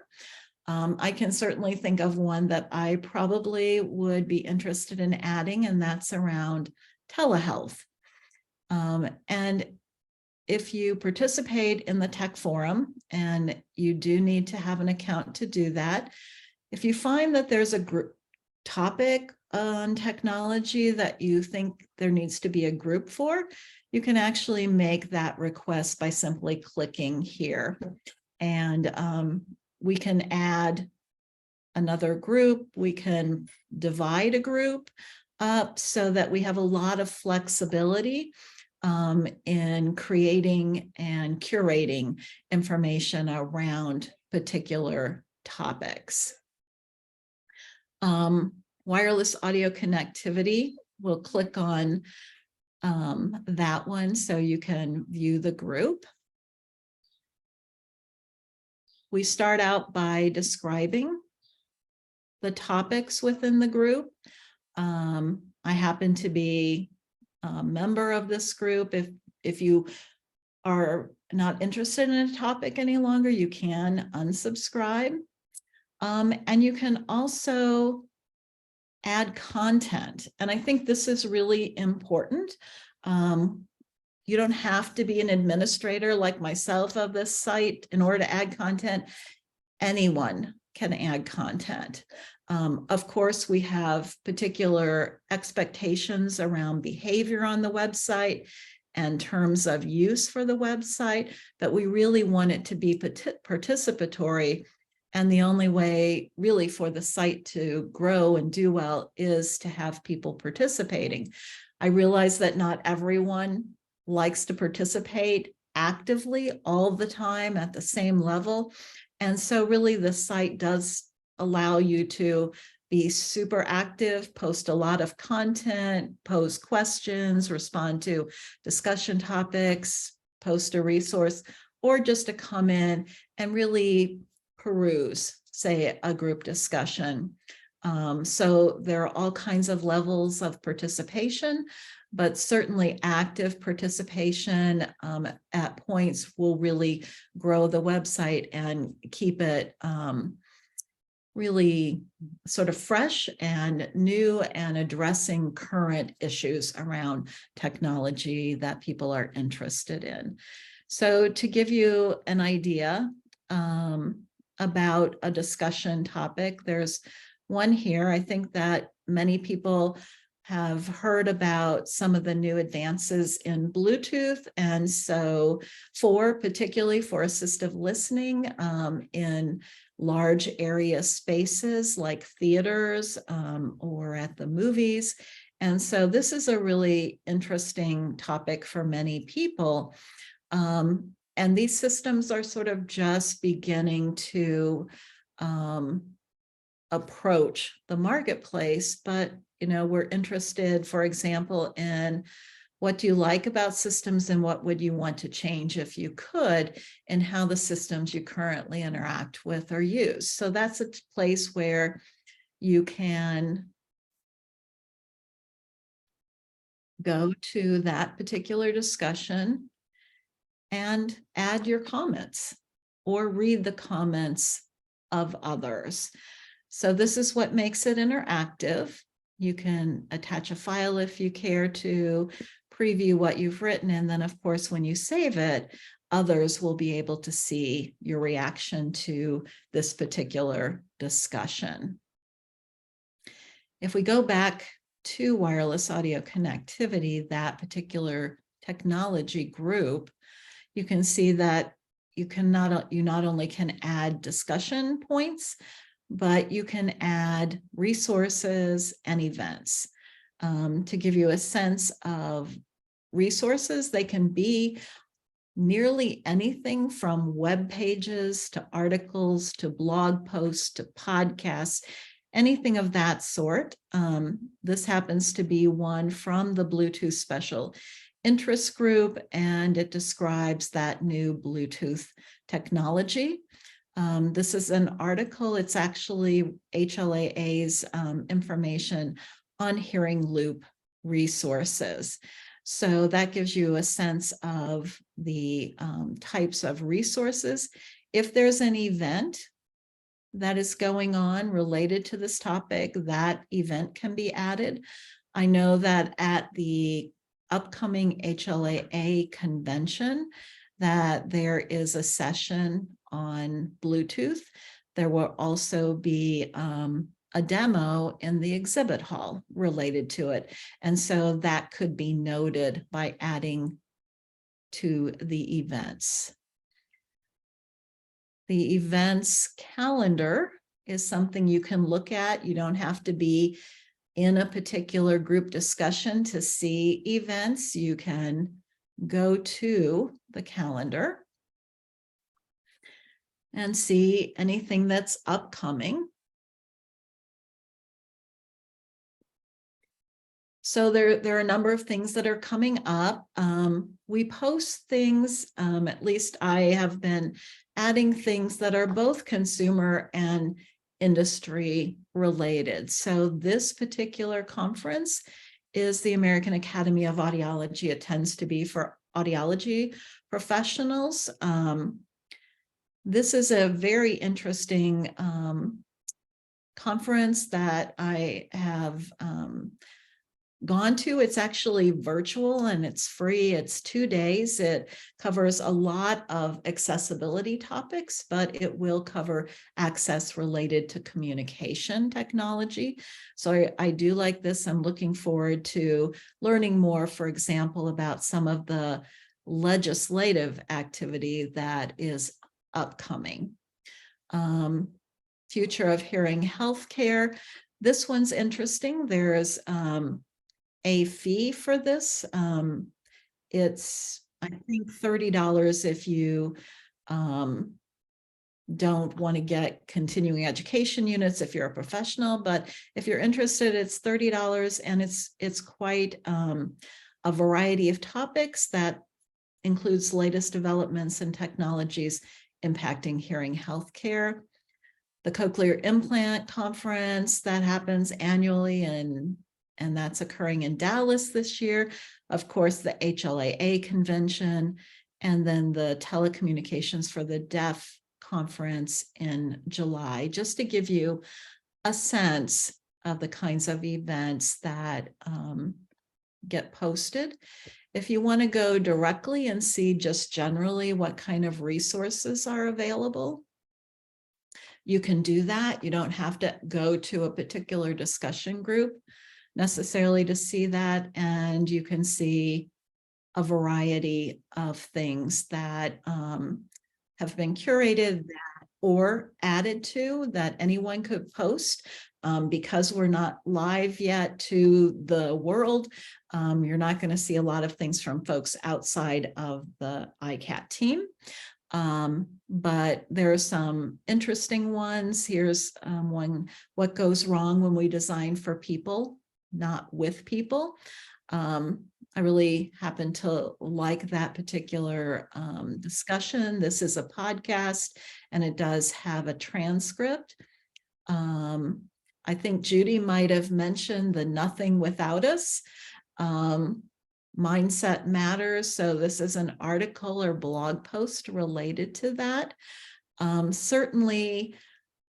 I can certainly think of one that I probably would be interested in adding, and that's around telehealth. And if you participate in the tech forum, and you do need to have an account to do that, if you find that there's a group topic on technology that you think there needs to be a group for, you can actually make that request by simply clicking here. And we can add another group. We can divide a group up so that we have a lot of flexibility in creating and curating information around particular topics. Wireless audio connectivity, we'll click on that one so you can view the group. We start out by describing the topics within the group. I happen to be a member of this group. If you are not interested in a topic any longer, you can unsubscribe. And you can also add content. And I think this is really important. You don't have to be an administrator like myself of this site in order to add content. Anyone can add content. Of course, we have particular expectations around behavior on the website and terms of use for the website, but we really want it to be participatory. And the only way really for the site to grow and do well is to have people participating. I realize that not everyone likes to participate actively all the time at the same level. And so really the site does allow you to be super active, post a lot of content, pose questions, respond to discussion topics, post a resource, or just to come in and really peruse, say, a group discussion. So there are all kinds of levels of participation, but certainly active participation at points will really grow the website and keep it really sort of fresh and new and addressing current issues around technology that people are interested in. So to give you an idea about a discussion topic, there's one here. I think that many people have heard about some of the new advances in Bluetooth. And so particularly for assistive listening in large area spaces like theaters or at the movies. And so this is a really interesting topic for many people. And these systems are sort of just beginning to approach the marketplace, but we're interested, for example, in what do you like about systems and what would you want to change if you could, and how the systems you currently interact with are used. So that's a place where you can go to that particular discussion and add your comments or read the comments of others. So this is what makes it interactive. You can attach a file if you care to preview what you've written. And then, of course, when you save it, others will be able to see your reaction to this particular discussion. If we go back to wireless audio connectivity, that particular technology group, you can see that you not only can add discussion points, but you can add resources and events. To give you a sense of resources, they can be nearly anything from web pages to articles to blog posts to podcasts, anything of that sort. This happens to be one from the Bluetooth Special Interest Group, and it describes that new Bluetooth technology. This is an article. It's actually HLAA's information on hearing loop resources. So that gives you a sense of the types of resources. If there's an event that is going on related to this topic, that event can be added. I know that at the upcoming HLAA convention, that there is a session on Bluetooth. There will also be a demo in the exhibit hall related to it. And so that could be noted by adding to the events. The events calendar is something you can look at. You don't have to be in a particular group discussion to see events. You can go to the calendar and see anything that's upcoming. So there are a number of things that are coming up. We post things, at least I have been adding things that are both consumer and industry related. So this particular conference is the American Academy of Audiology. It tends to be for audiology professionals. This is a very interesting conference that I have gone to. It's actually virtual and it's free. It's 2 days. It covers a lot of accessibility topics, but it will cover access related to communication technology. So I do like this. I'm looking forward to learning more, for example, about some of the legislative activity that is upcoming. Future of hearing healthcare. This one's interesting. There's a fee for this. It's, I think, $30 if you don't want to get continuing education units if you're a professional, but if you're interested, it's $30, and it's quite a variety of topics that includes latest developments and technologies impacting hearing healthcare. The Cochlear Implant Conference that happens annually, and that's occurring in Dallas this year. Of course, the HLAA convention, and then the Telecommunications for the Deaf conference in July, just to give you a sense of the kinds of events that get posted. If you want to go directly and see just generally what kind of resources are available, you can do that. You don't have to go to a particular discussion group necessarily to see that, and you can see a variety of things that have been curated or added to that anyone could post. Because we're not live yet to the world, you're not going to see a lot of things from folks outside of the ICAAT team. But there are some interesting ones. Here's one: what goes wrong when we design for people, not with people. I really happen to like that particular discussion. This is a podcast, and it does have a transcript. I think Judy might have mentioned the Nothing Without Us. Mindset Matters. So this is an article or blog post related to that. Certainly,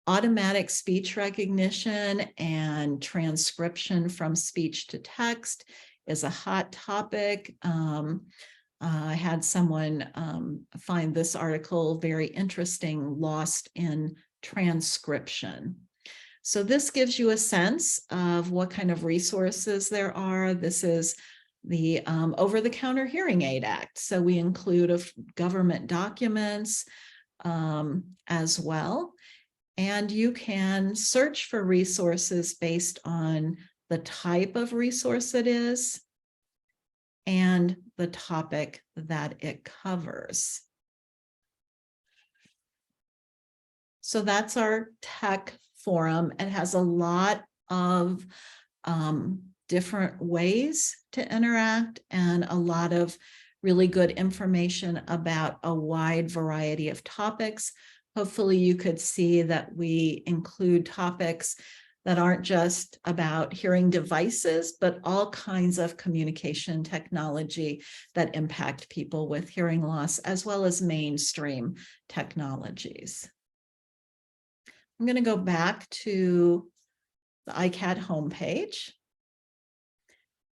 automatic speech recognition and transcription from speech to text is a hot topic. I had someone find this article very interesting, Lost in Transcription. So this gives you a sense of what kind of resources there are. This is the Over-the-Counter Hearing Aid Act. So we include government documents as well. And you can search for resources based on the type of resource it is and the topic that it covers. So that's our tech forum. It has a lot of different ways to interact and a lot of really good information about a wide variety of topics. Hopefully you could see that we include topics that aren't just about hearing devices, but all kinds of communication technology that impact people with hearing loss, as well as mainstream technologies. I'm going to go back to the ICAAT homepage,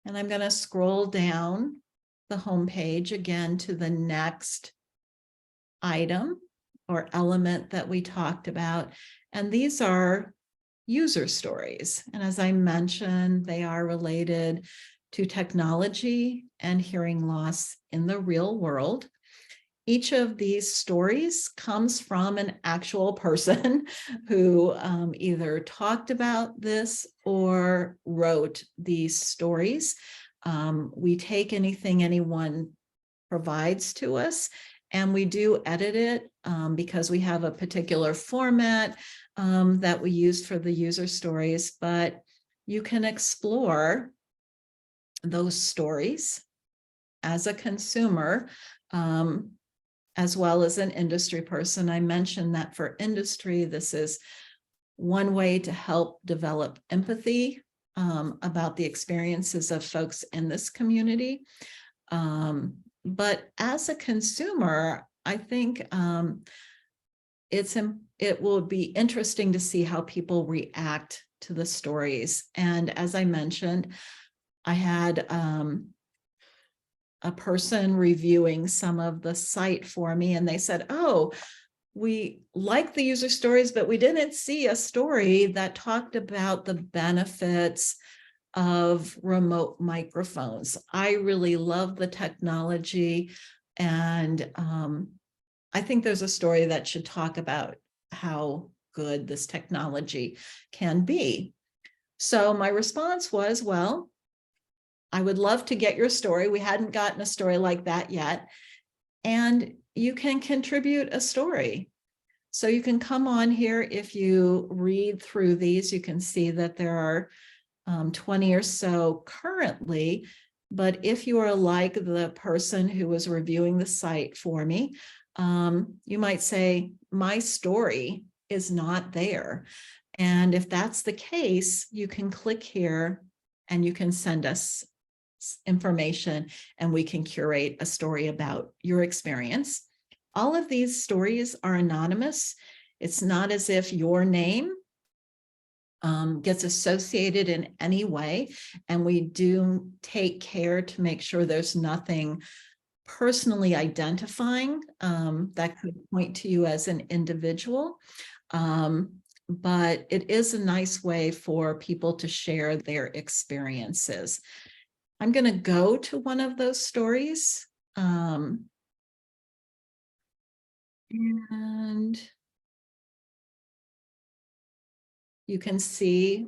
and I'm going to scroll down the homepage again to the next item or element that we talked about. And these are user stories. And as I mentioned, they are related to technology and hearing loss in the real world. Each of these stories comes from an actual person who either talked about this or wrote these stories. We take anything anyone provides to us, and we do edit it because we have a particular format that we use for the user stories, but you can explore those stories as a consumer, as well as an industry person. I mentioned that for industry, this is one way to help develop empathy about the experiences of folks in this community. But as a consumer, I think it will be interesting to see how people react to the stories. And as I mentioned, I had a person reviewing some of the site for me, and they said, oh, we like the user stories, but we didn't see a story that talked about the benefits of remote microphones. I really love the technology, and I think there's a story that should talk about how good this technology can be. So my response was, well, I would love to get your story. We hadn't gotten a story like that yet. And you can contribute a story. So you can come on here. If you read through these, you can see that there are 20 or so currently. But if you are like the person who was reviewing the site for me, you might say, my story is not there. And if that's the case, you can click here and you can send us information and we can curate a story about your experience. All of these stories are anonymous. It's not as if your name gets associated in any way. And we do take care to make sure there's nothing personally identifying that could point to you as an individual. But it is a nice way for people to share their experiences. I'm going to go to one of those stories. And you can see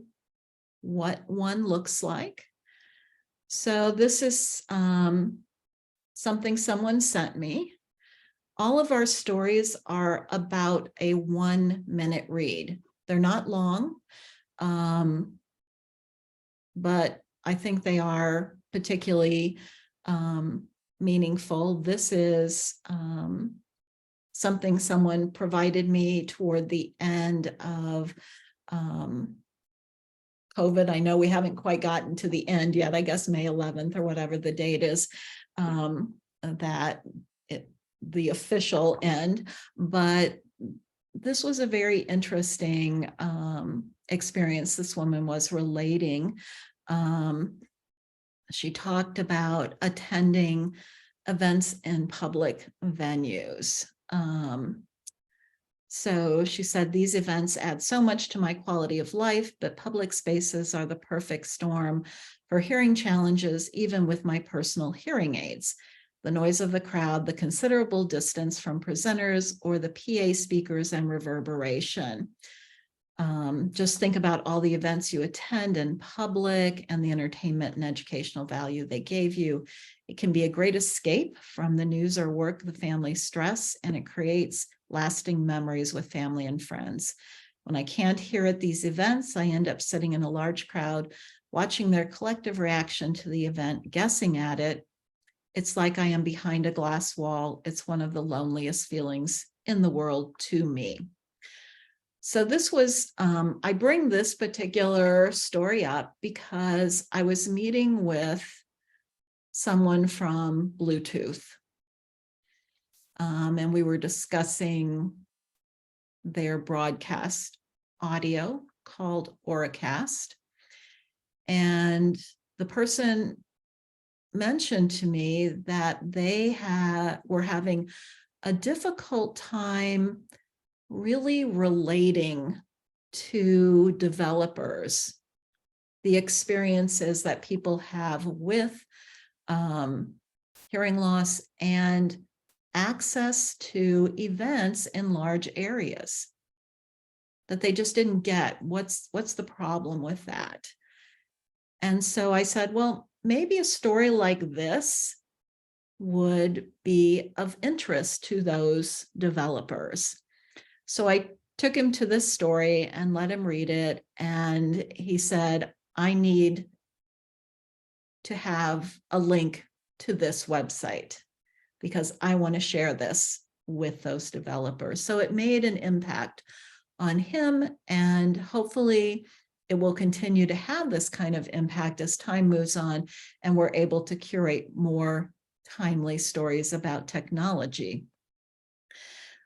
what one looks like. So this is something someone sent me. All of our stories are about a 1-minute read. They're not long, but I think they are particularly meaningful. This is something someone provided me toward the end of COVID. I know we haven't quite gotten to the end yet, I guess May 11th or whatever the date is, the official end, but this was a very interesting experience this woman was relating. She talked about attending events in public venues. So she said, these events add so much to my quality of life, but public spaces are the perfect storm for hearing challenges, even with my personal hearing aids. The noise of the crowd, the considerable distance from presenters, or the PA speakers and reverberation. Just think about all the events you attend in public and the entertainment and educational value they gave you. It can be a great escape from the news or work, the family stress, and it creates lasting memories with family and friends. When I can't hear at these events, I end up sitting in a large crowd, watching their collective reaction to the event, guessing at it. It's like I am behind a glass wall. It's one of the loneliest feelings in the world to me. So this was, I bring this particular story up because I was meeting with someone from Bluetooth, and we were discussing their broadcast audio called Auracast. And the person mentioned to me that they were having a difficult time really relating to developers, the experiences that people have with hearing loss and access to events in large areas, that they just didn't get what's the problem with that. And so I said, well, maybe a story like this would be of interest to those developers. So I took him to this story and let him read it. And he said, I need to have a link to this website because I want to share this with those developers. So it made an impact on him, and hopefully it will continue to have this kind of impact as time moves on and we're able to curate more timely stories about technology.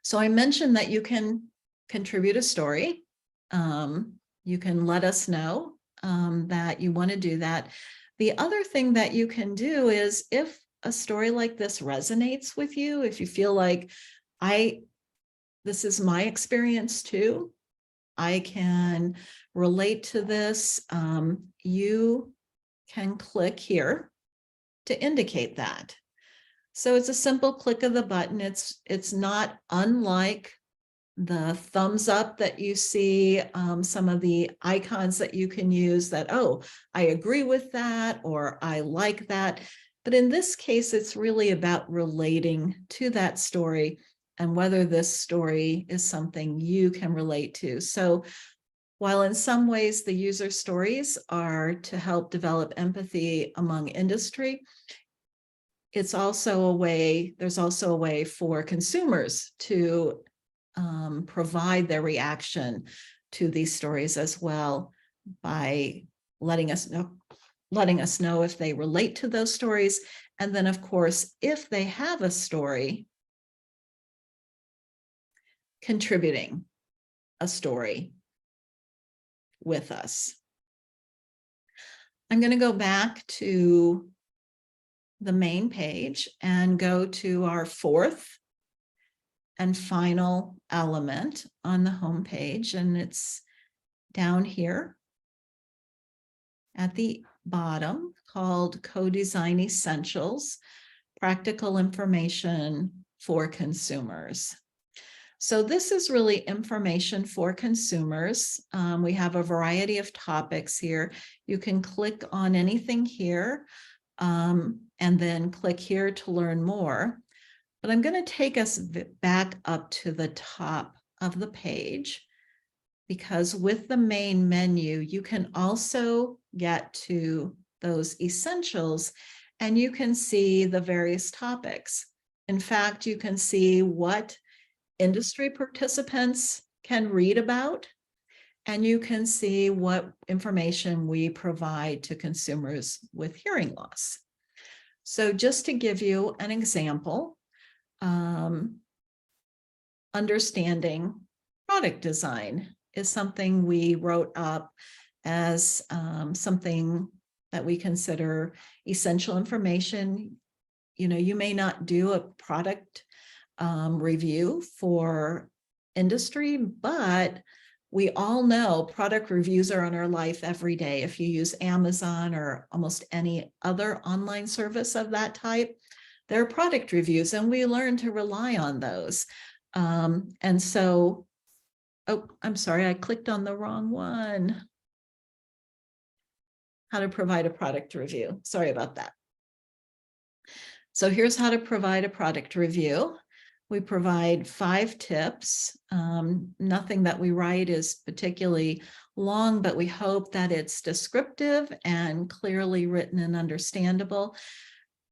So I mentioned that you can contribute a story. You can let us know that you want to do that. The other thing that you can do is, if a story like this resonates with you, if you feel like this is my experience too, I can relate to this, you can click here to indicate that. So it's a simple click of the button. It's not unlike the thumbs up that you see, some of the icons that you can use that, oh, I agree with that, or I like that. But in this case, it's really about relating to that story and whether this story is something you can relate to. So while in some ways the user stories are to help develop empathy among industry, it's also a way, there's also a way for consumers to provide their reaction to these stories as well, by letting us know if they relate to those stories. And then, of course, if they have a story, contributing a story with us. I'm going to go back to the main page and go to our fourth and final element on the home page, and it's down here at the bottom, called Co-Design Essentials, Practical Information for Consumers. So this is really information for consumers. We have a variety of topics here. You can click on anything here and then click here to learn more. But I'm going to take us back up to the top of the page, because with the main menu, you can also get to those essentials and you can see the various topics. In fact, you can see what industry participants can read about, and you can see what information we provide to consumers with hearing loss. So just to give you an example, understanding product design is something we wrote up as something that we consider essential information. You know, you may not do a product review for industry, but we all know product reviews are in our life every day. If you use Amazon or almost any other online service of that type, there are product reviews, and we learn to rely on those. And so Oh, I'm sorry, I clicked on the wrong one. How to provide a product review. Sorry about that. So here's how to provide a product review. We provide 5 tips. Nothing that we write is particularly long, but we hope that it's descriptive and clearly written and understandable.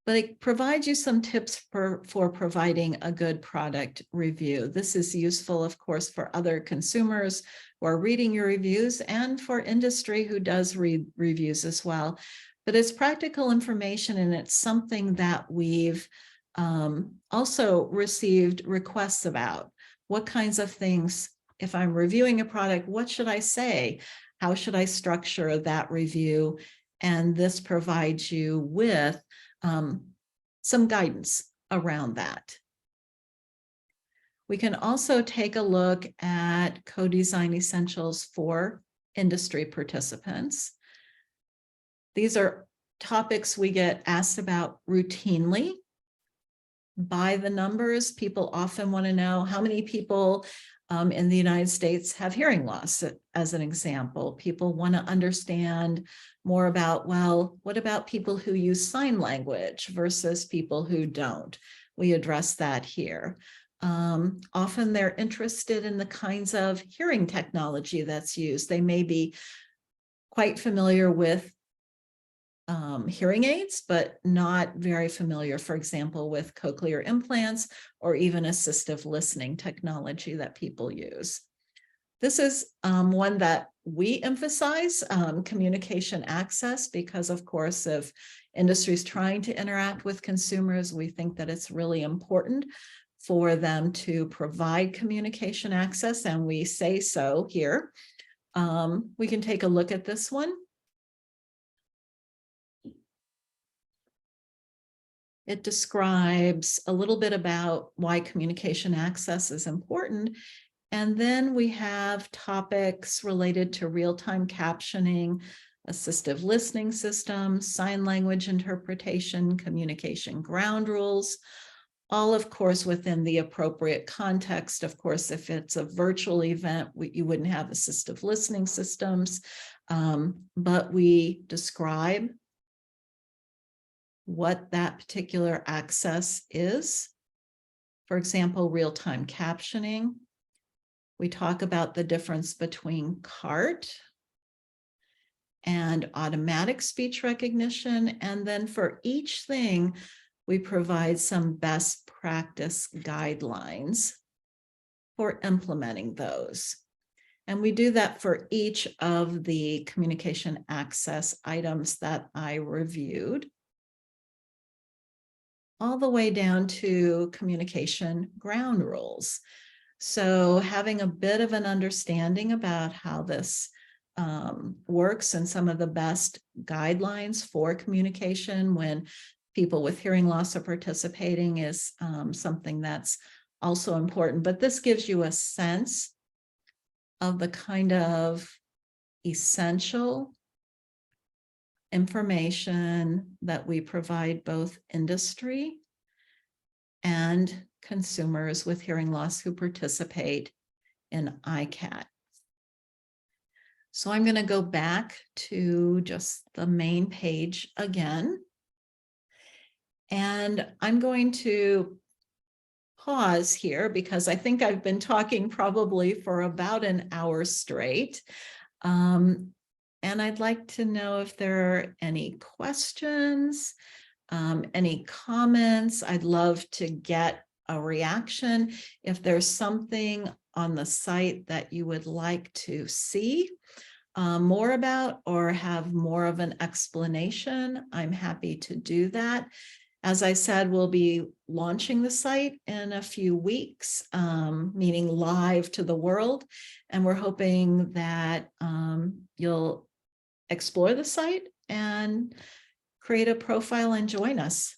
But it provides you some tips for providing a good product review. This is useful, of course, for other consumers who are reading your reviews and for industry who does read reviews as well. But it's practical information, and it's something that we've also received requests about. What kinds of things, if I'm reviewing a product, what should I say? How should I structure that review? And this provides you with some guidance around that. We can also take a look at co-design essentials for industry participants. These are topics we get asked about routinely. By the numbers, people often want to know how many people in the United States have hearing loss, as an example. People want to understand more about, well, what about people who use sign language versus people who don't? We address that here. Often they're interested in the kinds of hearing technology that's used. They may be quite familiar with hearing aids, but not very familiar, for example, with cochlear implants or even assistive listening technology that people use. This is one that we emphasize, communication access, because of course, if industry is trying to interact with consumers, we think that it's really important for them to provide communication access, and we say so here. We can take a look at this one. It describes a little bit about why communication access is important. And then we have topics related to real-time captioning, assistive listening systems, sign language interpretation, communication ground rules, all, of course, within the appropriate context. Of course, if it's a virtual event, you wouldn't have assistive listening systems, but we describe what that particular access is. For example, real-time captioning. We talk about the difference between CART and automatic speech recognition. And then for each thing, we provide some best practice guidelines for implementing those. And we do that for each of the communication access items that I reviewed, all the way down to communication ground rules. So having a bit of an understanding about how this works and some of the best guidelines for communication when people with hearing loss are participating is something that's also important. But this gives you a sense of the kind of essential information that we provide both industry and consumers with hearing loss who participate in ICAAT. So I'm going to go back to just the main page again. And I'm going to pause here because I think I've been talking probably for about an hour straight. And I'd like to know if there are any questions, any comments. I'd love to get a reaction. If there's something on the site that you would like to see more about or have more of an explanation, I'm happy to do that. As I said, we'll be launching the site in a few weeks, meaning live to the world. And we're hoping that you'll explore the site and create a profile and join us.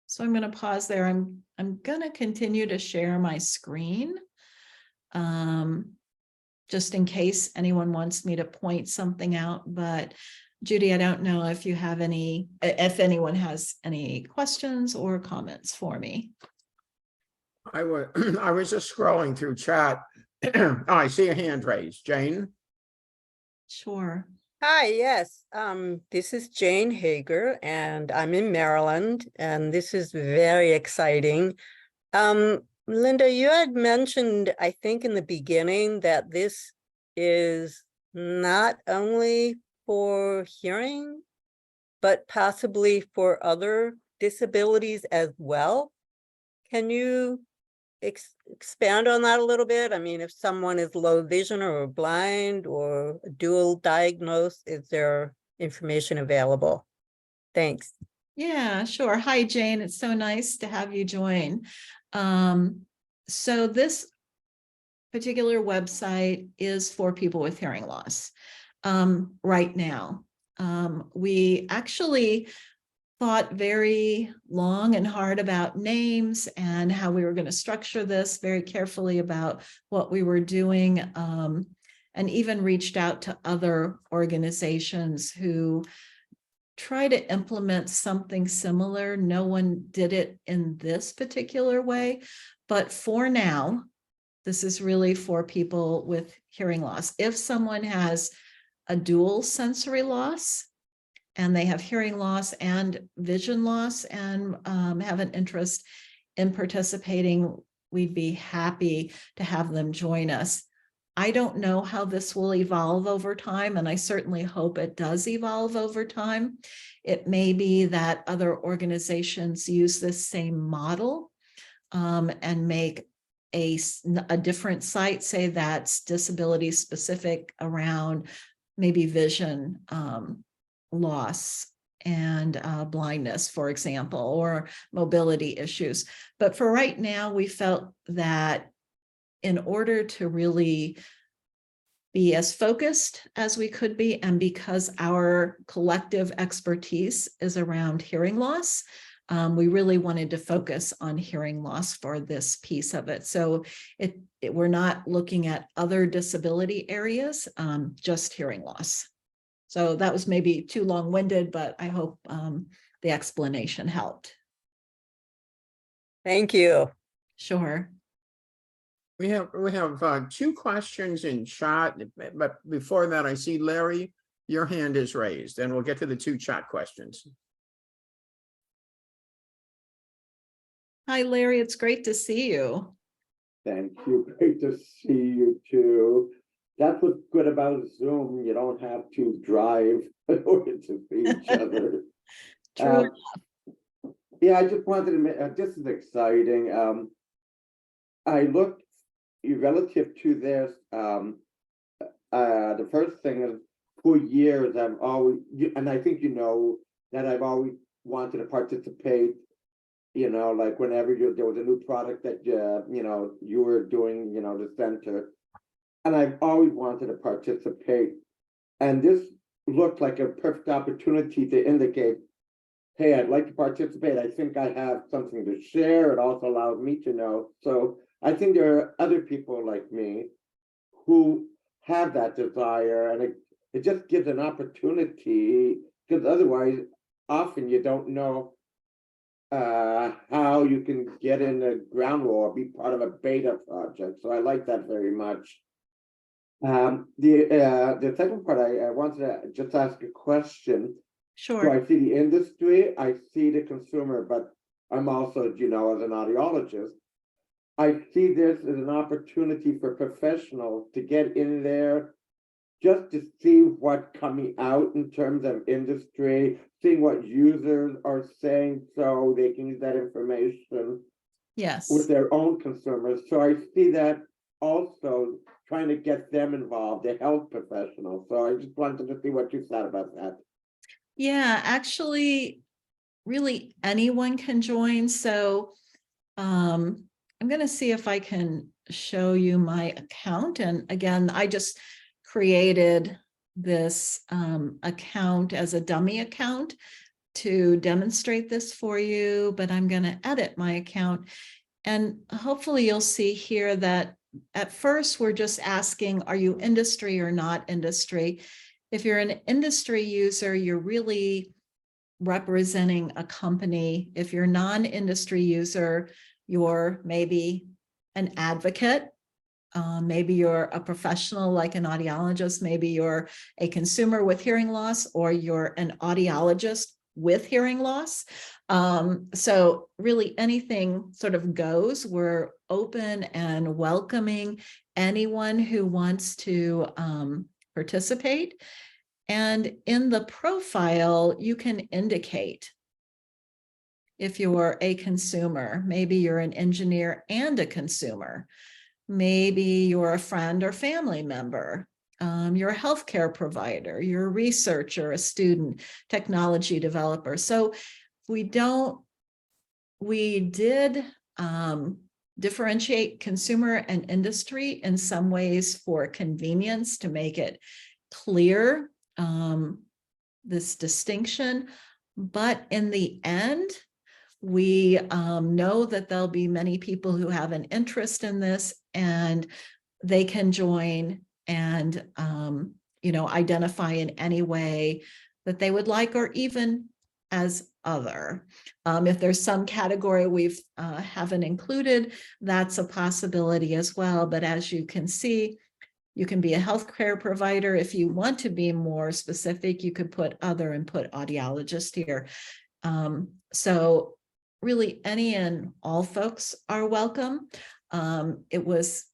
So I'm going to pause there. I'm going to continue to share my screen. Just in case anyone wants me to point something out, but Judy, I don't know if you have if anyone has any questions or comments for me. I was just scrolling through chat. Oh, I see a hand raised. Jane? Sure. Hi, yes. This is Jane Hager, and I'm in Maryland, and this is very exciting. Linda, you had mentioned, I think in the beginning, that this is not only for hearing, but possibly for other disabilities as well. Can you expand on that a little bit? I mean, if someone is low vision or blind or dual diagnosed, is there information available? Thanks. Yeah, sure. Hi, Jane. It's so nice to have you join. So this particular website is for people with hearing loss right now. We actually thought very long and hard about names and how we were going to structure this, very carefully about what we were doing, and even reached out to other organizations who try to implement something similar. No one did it in this particular way, but for now, this is really for people with hearing loss. If someone has a dual sensory loss, and they have hearing loss and vision loss and have an interest in participating, we'd be happy to have them join us. I don't know how this will evolve over time, and I certainly hope it does evolve over time. It may be that other organizations use this same model and make a different site, say that's disability specific around maybe vision loss and blindness, for example, or mobility issues. But for right now, we felt that in order to really be as focused as we could be, and because our collective expertise is around hearing loss, we really wanted to focus on hearing loss for this piece of it. So we're not looking at other disability areas, just hearing loss. So that was maybe too long-winded, but I hope the explanation helped. Thank you. Sure. We have two questions in chat, but before that, I see Larry, your hand is raised, and we'll get to the two chat questions. Hi, Larry. It's great to see you. Thank you. Great to see you too. That's what's good about Zoom. You don't have to drive in order to see each other. True. Yeah, I just wanted to make, this is exciting. I looked relative to this. The first thing is, for years, I've always, and I think you know that I've always wanted to participate. You know, like whenever there was a new product that you were doing, the center. And I've always wanted to participate. And this looked like a perfect opportunity to indicate, hey, I'd like to participate. I think I have something to share. It also allows me to know. So I think there are other people like me who have that desire. And it just gives an opportunity, because otherwise, often you don't know how you can get in the ground rule or be part of a beta project. So I like that very much. The second part, I wanted to just ask a question. Sure. So I see the industry, I see the consumer, but I'm also, as an audiologist, I see this as an opportunity for professionals to get in there just to see what's coming out in terms of industry, seeing what users are saying so they can use that information Yes. with their own consumers. So I see that also trying to get them involved, the health professionals. So I just wanted to see what you thought about that. Yeah, actually, really anyone can join. So I'm going to see if I can show you my account. And again, I just created this account as a dummy account to demonstrate this for you, but I'm going to edit my account. And hopefully you'll see here that at first we're just asking, are you industry or not industry? If you're an industry user, you're really representing a company. If you're non-industry user, you're maybe an advocate. Maybe you're a professional like an audiologist. Maybe you're a consumer with hearing loss, or you're an audiologist with hearing loss. So really anything sort of goes. We're open and welcoming anyone who wants to participate. And in the profile, you can indicate if you're a consumer, maybe you're an engineer and a consumer. Maybe you're a friend or family member. You're a healthcare provider, you're a researcher, a student, technology developer. So we did differentiate consumer and industry in some ways for convenience, to make it clear, this distinction. But in the end, we know that there'll be many people who have an interest in this, and they can join and identify in any way that they would like, or even as other. If there's some category we haven't included, that's a possibility as well. But as you can see, you can be a healthcare provider. If you want to be more specific, you could put other and put audiologist here. So really any and all folks are welcome. It was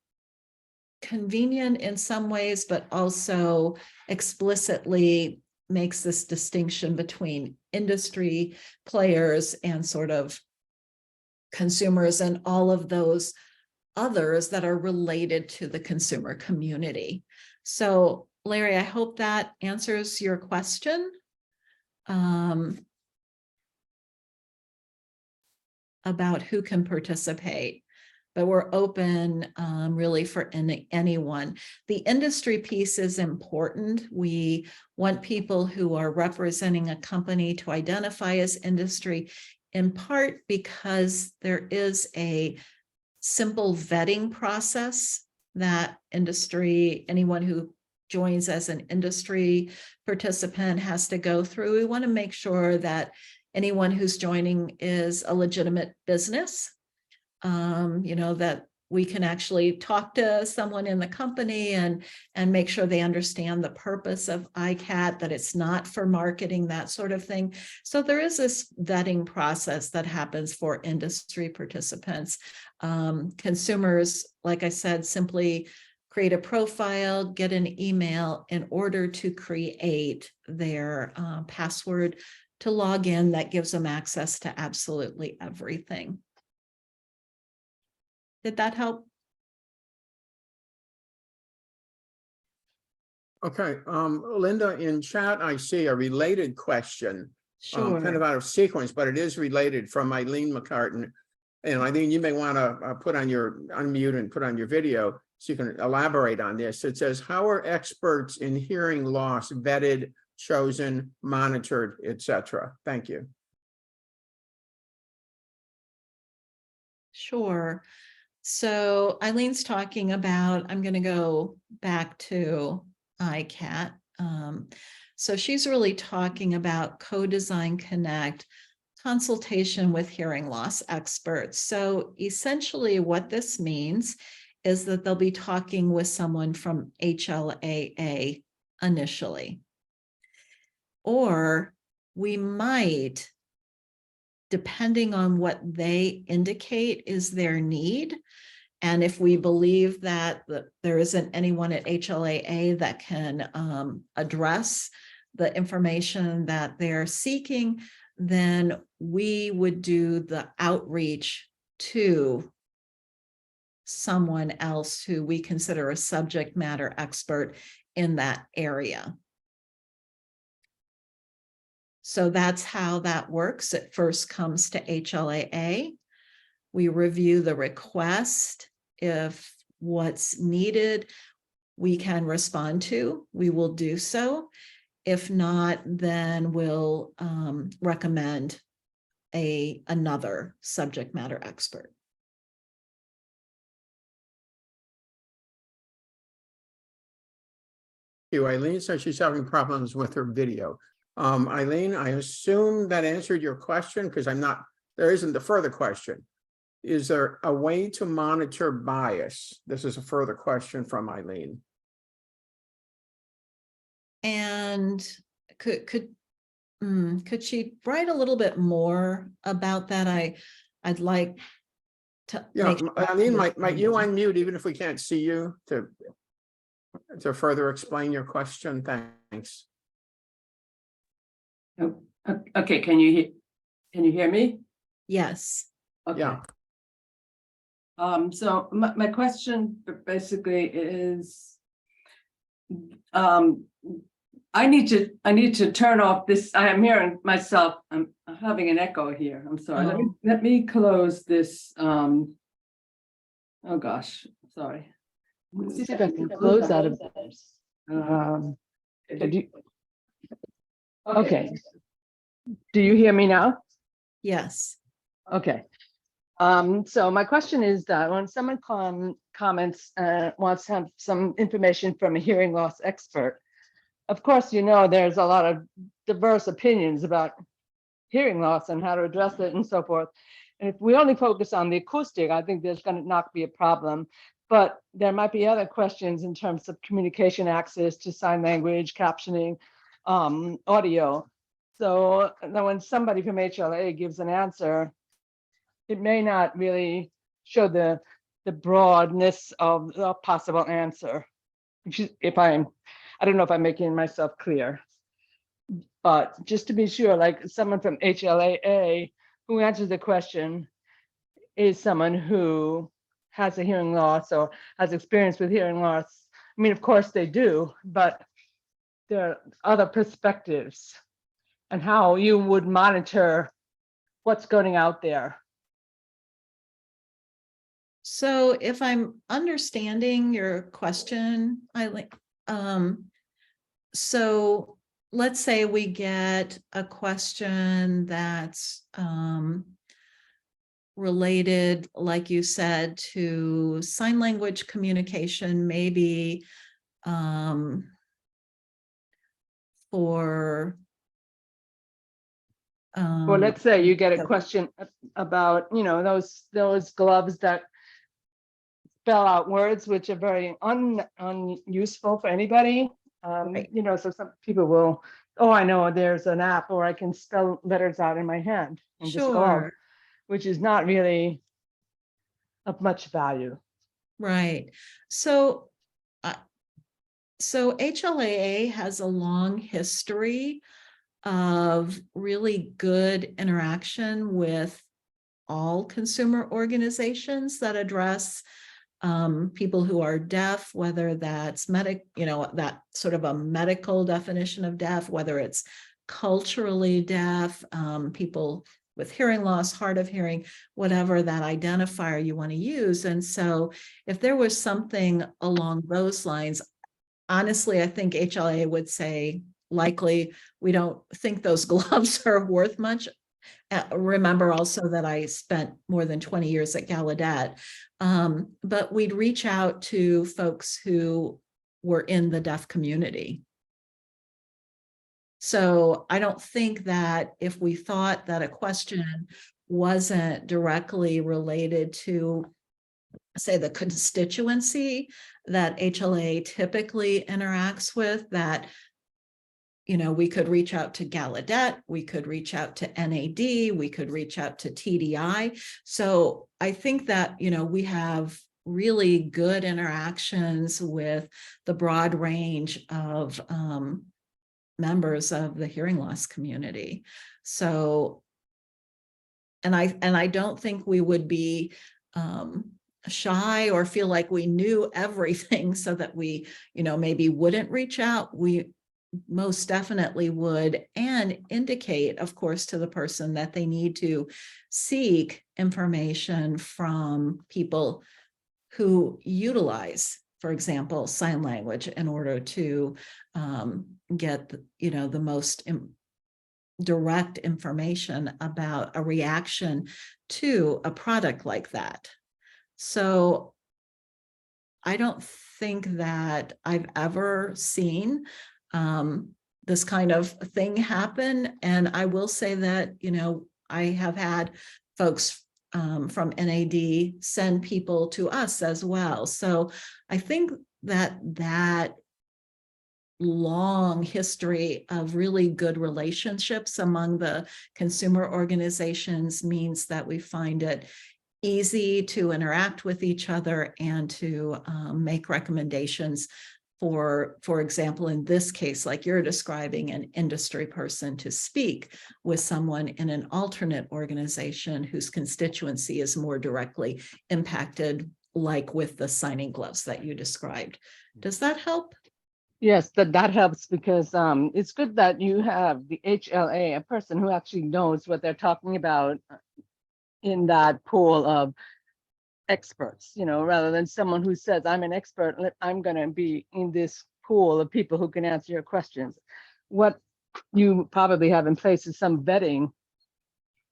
convenient in some ways, but also explicitly makes this distinction between industry players and sort of consumers and all of those others that are related to the consumer community. So Larry, I hope that answers your question about who can participate. But we're open really for anyone. The industry piece is important. We want people who are representing a company to identify as industry, in part because there is a simple vetting process that anyone who joins as an industry participant has to go through. We want to make sure that anyone who's joining is a legitimate business. That we can actually talk to someone in the company and make sure they understand the purpose of ICAAT, that it's not for marketing, that sort of thing. So there is this vetting process that happens for industry participants. Consumers, like I said, simply create a profile, get an email in order to create their password to log in. That gives them access to absolutely everything. Did that help? Okay, Linda, in chat, I see a related question. Sure. Kind of out of sequence, but it is related, from Eileen McCartan. And Eileen, you may want to unmute and put on your video so you can elaborate on this. It says, how are experts in hearing loss vetted, chosen, monitored, etc.? Thank you. Sure. So Eileen's talking about, I'm going to go back to ICAAT. So she's really talking about Co-Design Connect, consultation with hearing loss experts. So essentially what this means is that they'll be talking with someone from HLAA initially. Or we might, depending on what they indicate is their need, and if we believe that there isn't anyone at HLAA that can address the information that they're seeking, then we would do the outreach to someone else who we consider a subject matter expert in that area. So that's how that works. It first comes to HLAA. We review the request. If what's needed we can respond to, we will do so. If not, then we'll recommend another subject matter expert. you. Eileen says she's having problems with her video. Eileen, I assume that answered your question because there isn't a further question. Is there a way to monitor bias? This is a further question from Eileen. And could she write a little bit more about that? I'd like to. Yeah, make sure I Eileen, might you understand. unmute even if we can't see you to further explain your question? Thanks. Oh, okay, can you hear me? Yes. Okay. Yeah. So my question basically is, I need to turn off this. I am hearing myself. I'm having an echo here. I'm sorry. Oh. Let me close this. Oh gosh, sorry. Let's see if I can close out of this. Okay. Do you hear me now? Yes. Okay. So my question is that when someone comments wants to have some information from a hearing loss expert, of course, you know, there's a lot of diverse opinions about hearing loss and how to address it and so forth. And if we only focus on the acoustic, I think there's going to not be a problem. But there might be other questions in terms of communication access to sign language, captioning, audio. So then when somebody from HLAA gives an answer, it may not really show the broadness of the possible answer. I don't know if I'm making myself clear, but just to be sure, like someone from HLAA who answers the question is someone who has a hearing loss or has experience with hearing loss. I mean, of course they do, but there are other perspectives and how you would monitor what's going out there. So if I'm understanding your question, Eileen, so let's say we get a question that's related, like you said, to sign language communication, maybe for Well, let's say you get a question about, you know, those gloves that spell out words which are very unuseful for anybody. Right. You know, so some people will, oh, I know there's an app or I can spell letters out in my hand and just glove, Sure. which is not really of much value. Right. So HLAA has a long history of really good interaction with all consumer organizations that address people who are deaf, whether that's that sort of a medical definition of deaf, whether it's culturally deaf, people with hearing loss, hard of hearing, whatever that identifier you want to use. And so if there was something along those lines, honestly, I think HLAA would say, likely, we don't think those gloves are worth much. Remember also that I spent more than 20 years at Gallaudet, but we'd reach out to folks who were in the deaf community. So I don't think that if we thought that a question wasn't directly related to, say, the constituency that HLA typically interacts with, that we could reach out to Gallaudet, we could reach out to NAD, we could reach out to TDI. So I think that, we have really good interactions with the broad range of members of the hearing loss community. So, and I don't think we would be shy or feel like we knew everything so that we, maybe wouldn't reach out. We most definitely would, and indicate, of course, to the person that they need to seek information from people who utilize, for example, sign language in order to get, the most direct information about a reaction to a product like that. So I don't think that I've ever seen this kind of thing happen. And I will say that, you know, I have had folks from NAD send people to us as well. So I think that that long history of really good relationships among the consumer organizations means that we find it easy to interact with each other and to make recommendations for example, in this case, like you're describing, an industry person to speak with someone in an alternate organization whose constituency is more directly impacted, like with the signing gloves that you described. Does that help? Yes, that helps because it's good that you have the HLA, a person who actually knows what they're talking about in that pool of experts, you know, rather than someone who says, I'm an expert, I'm going to be in this pool of people who can answer your questions. What you probably have in place is some vetting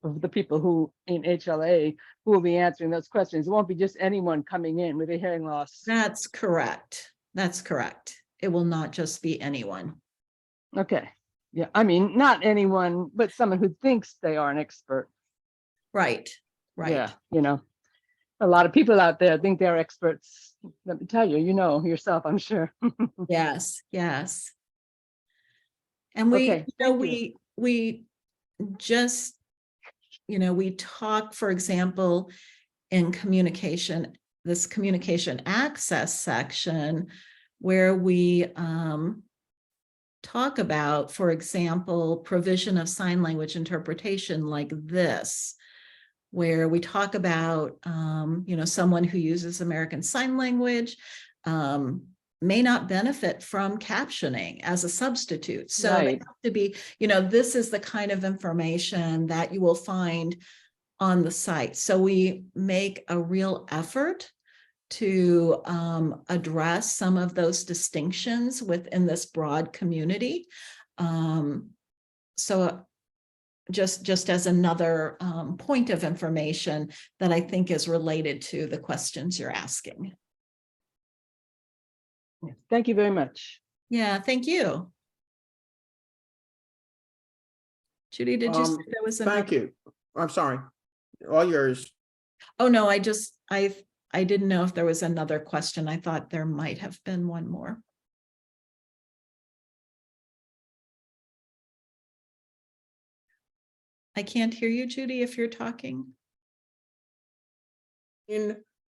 of the people who in HLA who will be answering those questions. It won't be just anyone coming in with a hearing loss. That's correct. That's correct. It will not just be anyone. Okay. Yeah. I mean, not anyone, but someone who thinks they are an expert. Right. Right. Yeah. You know, a lot of people out there think they're experts. Let me tell you, you know yourself, I'm sure. Yes. Yes. And we, Okay, you know, thank you. we just, you know, we talk, for example, in communication, this communication access section, where we talk about, for example, provision of sign language interpretation like this, where we talk about, you know, someone who uses American Sign Language may not benefit from captioning as a substitute. So they Right. have to be, you know, this is the kind of information that you will find on the site. So we make a real effort to address some of those distinctions within this broad community. So just as another point of information that I think is related to the questions you're asking. Thank you very much. Yeah, thank you. Judy, did you say there was another? Thank you. I'm sorry. All yours. Oh, no, I didn't know if there was another question. I thought there might have been one more. I can't hear you, Judy, if you're talking.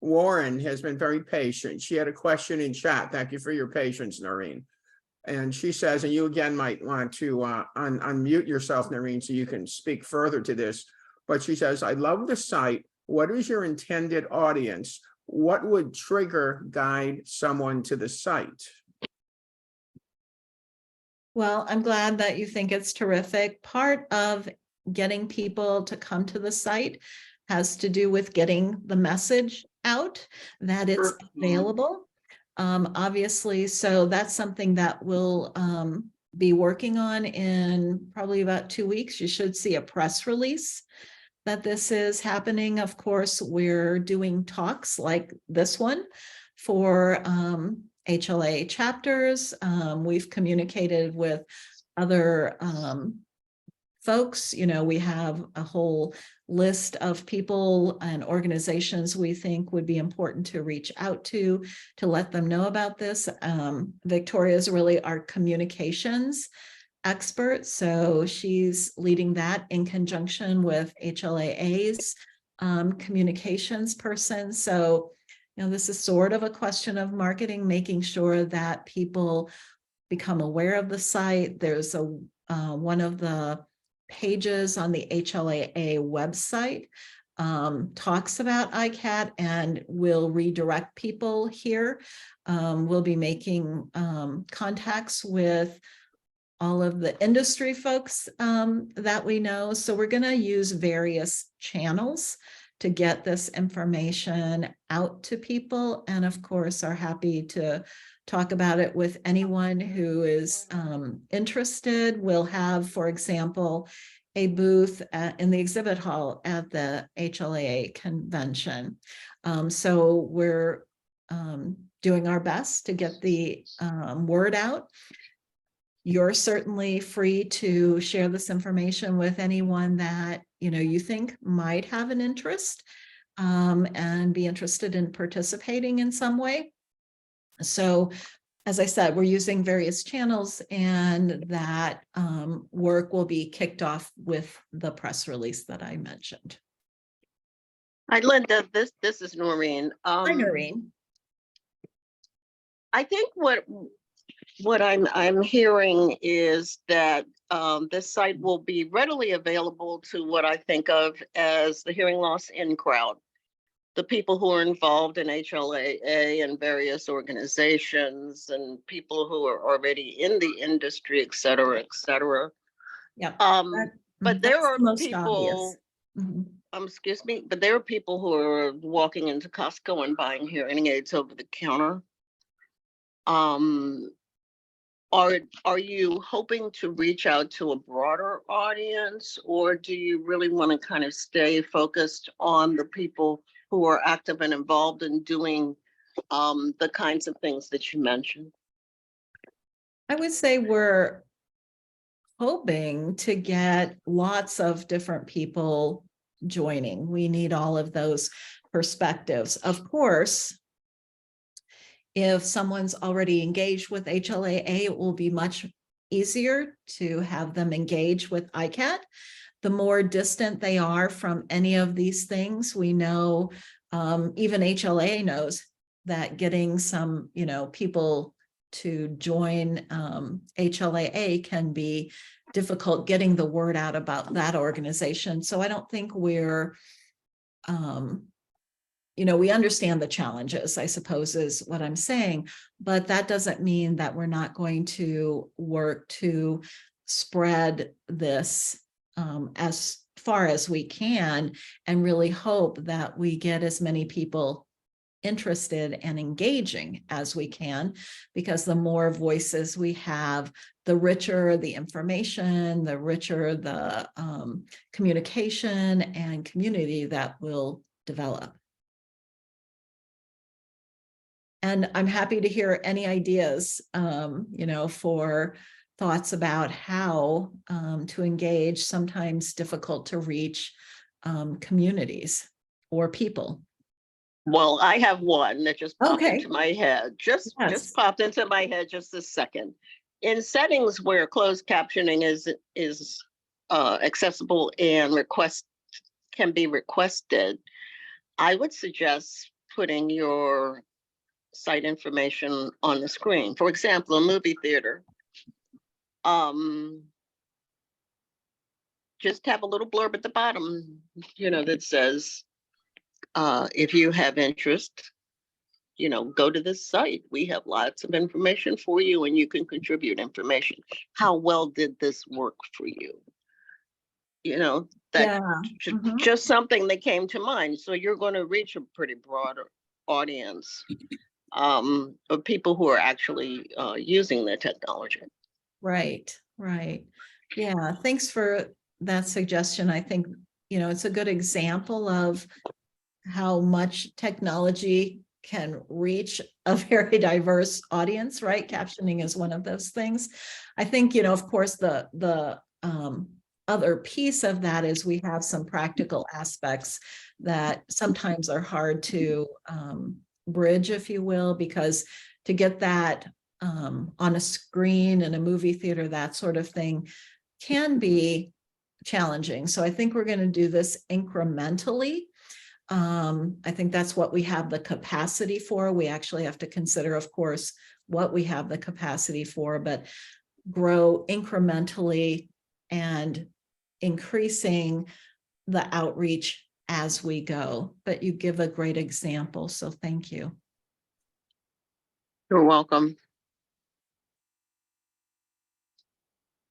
Warren has been very patient. She had a question in chat. Thank you for your patience, Noreen. And she says, and you again might want to unmute yourself, Noreen, so you can speak further to this. But she says, I love the site. What is your intended audience? What would guide someone to the site? Well, I'm glad that you think it's terrific. Part of getting people to come to the site has to do with getting the message out that it's available. Obviously, so that's something that we'll be working on in probably about 2 weeks. You should see a press release that this is happening. Of course, we're doing talks like this one for HLAA chapters. We've communicated with other folks. You know, we have a whole list of people and organizations we think would be important to reach out to let them know about this. Victoria is really our communications expert, so she's leading that in conjunction with HLAA's communications person. So, you know, this is sort of a question of marketing, making sure that people become aware of the site. There's a one of the pages on the HLAA website talks about ICAAT and will redirect people here. We'll be making contacts with all of the industry folks that we know. So we're going to use various channels to get this information out to people, and of course are happy to talk about it with anyone who is interested. We'll have, for example, a booth in the exhibit hall at the HLAA convention. So we're doing our best to get the word out. You're certainly free to share this information with anyone that you think might have an interest and be interested in participating in some way. So, as I said, we're using various channels, and that work will be kicked off with the press release that I mentioned. Hi, Linda. This is Noreen. Hi, Noreen. I think what I'm hearing is that this site will be readily available to what I think of as the hearing loss in crowd, the people who are involved in HLAA and various organizations, and people who are already in the industry, et cetera, et cetera. Yeah. But there are people. Mhm. Excuse me, but there are people who are walking into Costco and buying hearing aids over the counter. Are you hoping to reach out to a broader audience, or do you really want to kind of stay focused on the people who are active and involved in doing the kinds of things that you mentioned? I would say we're hoping to get lots of different people joining. We need all of those perspectives. Of course, if someone's already engaged with HLAA, it will be much easier to have them engage with ICAAT. The more distant they are from any of these things, we know, even HLAA knows that getting some, people to join HLAA can be difficult, getting the word out about that organization. So I don't think we're, we understand the challenges, I suppose, is what I'm saying, but that doesn't mean that we're not going to work to spread this as far as we can, and really hope that we get as many people interested and engaging as we can, because the more voices we have, the richer the information, the richer the communication and community that will develop. And I'm happy to hear any ideas, for thoughts about how to engage sometimes difficult to reach communities or people. Well, I have one that just popped Okay. into my head. Just Yes. popped into my head just a second. In settings where closed captioning is accessible and can be requested, I would suggest putting your site information on the screen. For example, a movie theater. Just have a little blurb at the bottom, that says, if you have interest, go to this site. We have lots of information for you, and you can contribute information. How well did this work for you? That just something that came to mind. So you're going to reach a pretty broad audience of people who are actually using the technology. Right. Yeah, thanks for that suggestion. I think, it's a good example of how much technology can reach a very diverse audience, right? Captioning is one of those things. I think, of course, the other piece of that is we have some practical aspects that sometimes are hard to bridge, if you will, because to get that on a screen in a movie theater, that sort of thing can be challenging. So I think we're going to do this incrementally. I think that's what we have the capacity for. We actually have to consider, of course, what we have the capacity for, but grow incrementally and increasing the outreach as we go. But you give a great example, so thank you. You're welcome.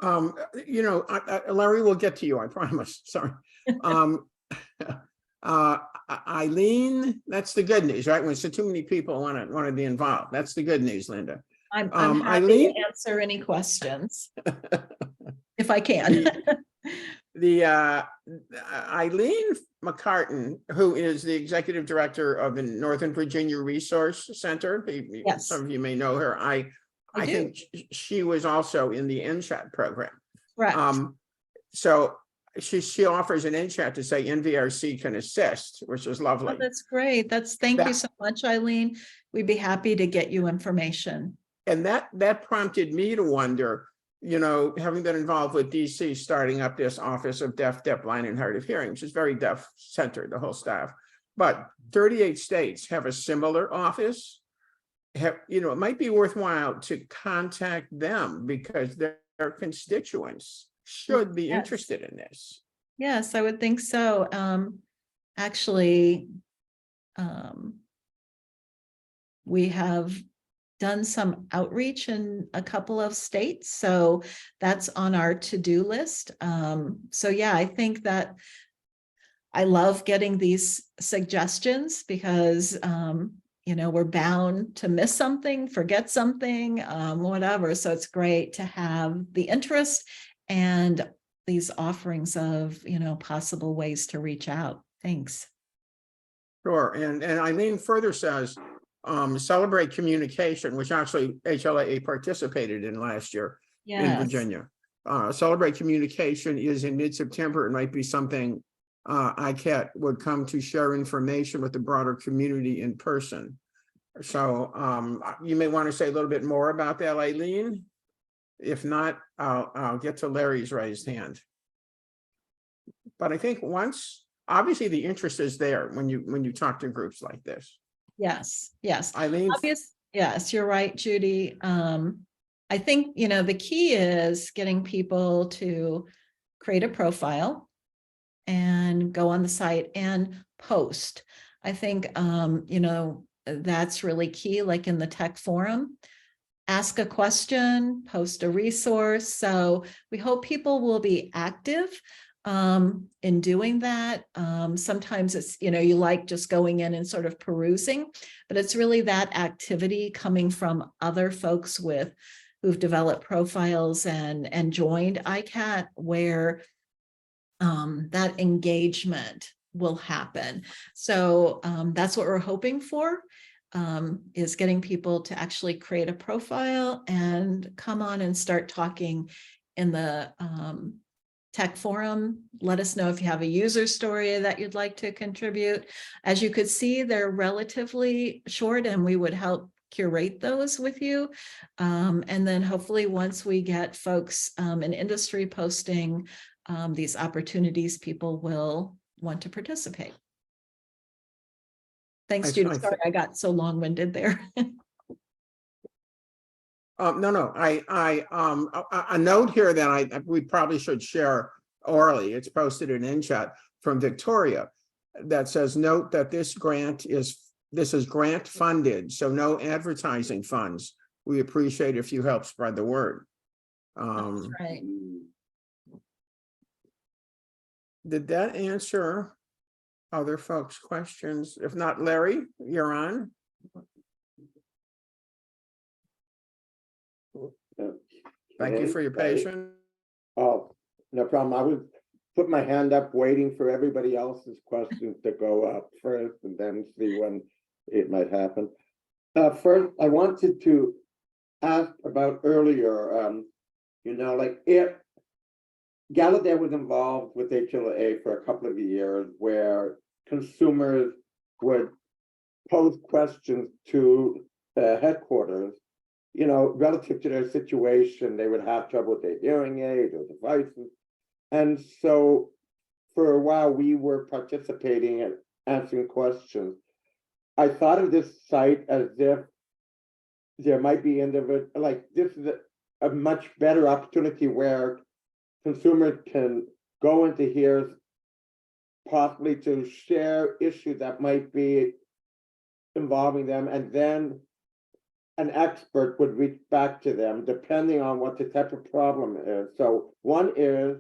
Larry, we'll get to you, I promise. Sorry. Eileen, that's the good news, right? When so too many people want to be involved, that's the good news, Linda. I'm happy Eileen? to answer any questions if I can. The Eileen McCartan, who is the executive director of the Northern Virginia Resource Center. Yes. Some of you may know her. I do. think she was also in the NCHAT program. Correct. So she offers an NCHAT to say NVRC can assist, which is lovely. Oh, that's great. Thank you so much, Eileen. We'd be happy to get you information. And that prompted me to wonder, you know, having been involved with DC, starting up this Office of Deaf, Blind, and Hard of Hearing, which is very deaf centered, the whole staff. But 38 states have a similar office. You know, it might be worthwhile to contact them because their constituents should be interested in this. Yes, I would think so. Actually, we have done some outreach in a couple of states, so that's on our to-do list. So yeah, I think that I love getting these suggestions because you know, we're bound to miss something, forget something, whatever. So it's great to have the interest and these offerings of, you know, possible ways to reach out. Thanks. Sure, and Eileen further says, celebrate communication, which actually HLAA participated in last year in Virginia. Celebrate communication is in mid-September. It might be something ICAAT would come to share information with the broader community in person. So you may want to say a little bit more about that, Eileen. If not, I'll get to Larry's raised hand. But I think obviously the interest is there when you talk to groups like this. Yes. Eileen. Yes, you're right, Judy. I think, you know, the key is getting people to create a profile and go on the site and post. I think, you know, that's really key, like in the tech forum. Ask a question, post a resource. So we hope people will be active in doing that. Sometimes it's, you know, you like just going in and sort of perusing, but it's really that activity coming from other folks who've developed profiles and joined ICAAT where that engagement will happen. So that's what we're hoping for, is getting people to actually create a profile and come on and start talking in the tech forum. Let us know if you have a user story that you'd like to contribute. As you could see, they're relatively short and we would help curate those with you. And then hopefully once we get folks in industry posting these opportunities, people will want to participate. Thanks, Judy. Sorry, I got so long-winded there. No. A note here that we probably should share orally. It's posted in NCHAT from Victoria that says, note that this is grant funded, so no advertising funds. We appreciate if you help spread the word. That's right. Did that answer other folks' questions? If not, Larry, you're on. Thank you for your patience. Oh, no problem. I was put my hand up waiting for everybody else's questions to go up first and then see when it might happen. First, I wanted to ask about earlier, you know, like if Gallaudet was involved with HLAA for a couple of years where consumers would pose questions to headquarters, you know, relative to their situation. They would have trouble with their hearing aid or devices. And so for a while, we were participating and answering questions. I thought of this site as if there might be individual, like this is a much better opportunity where consumers can go into here possibly to share issues that might be involving them, and then an expert would reach back to them depending on what the type of problem is. So one is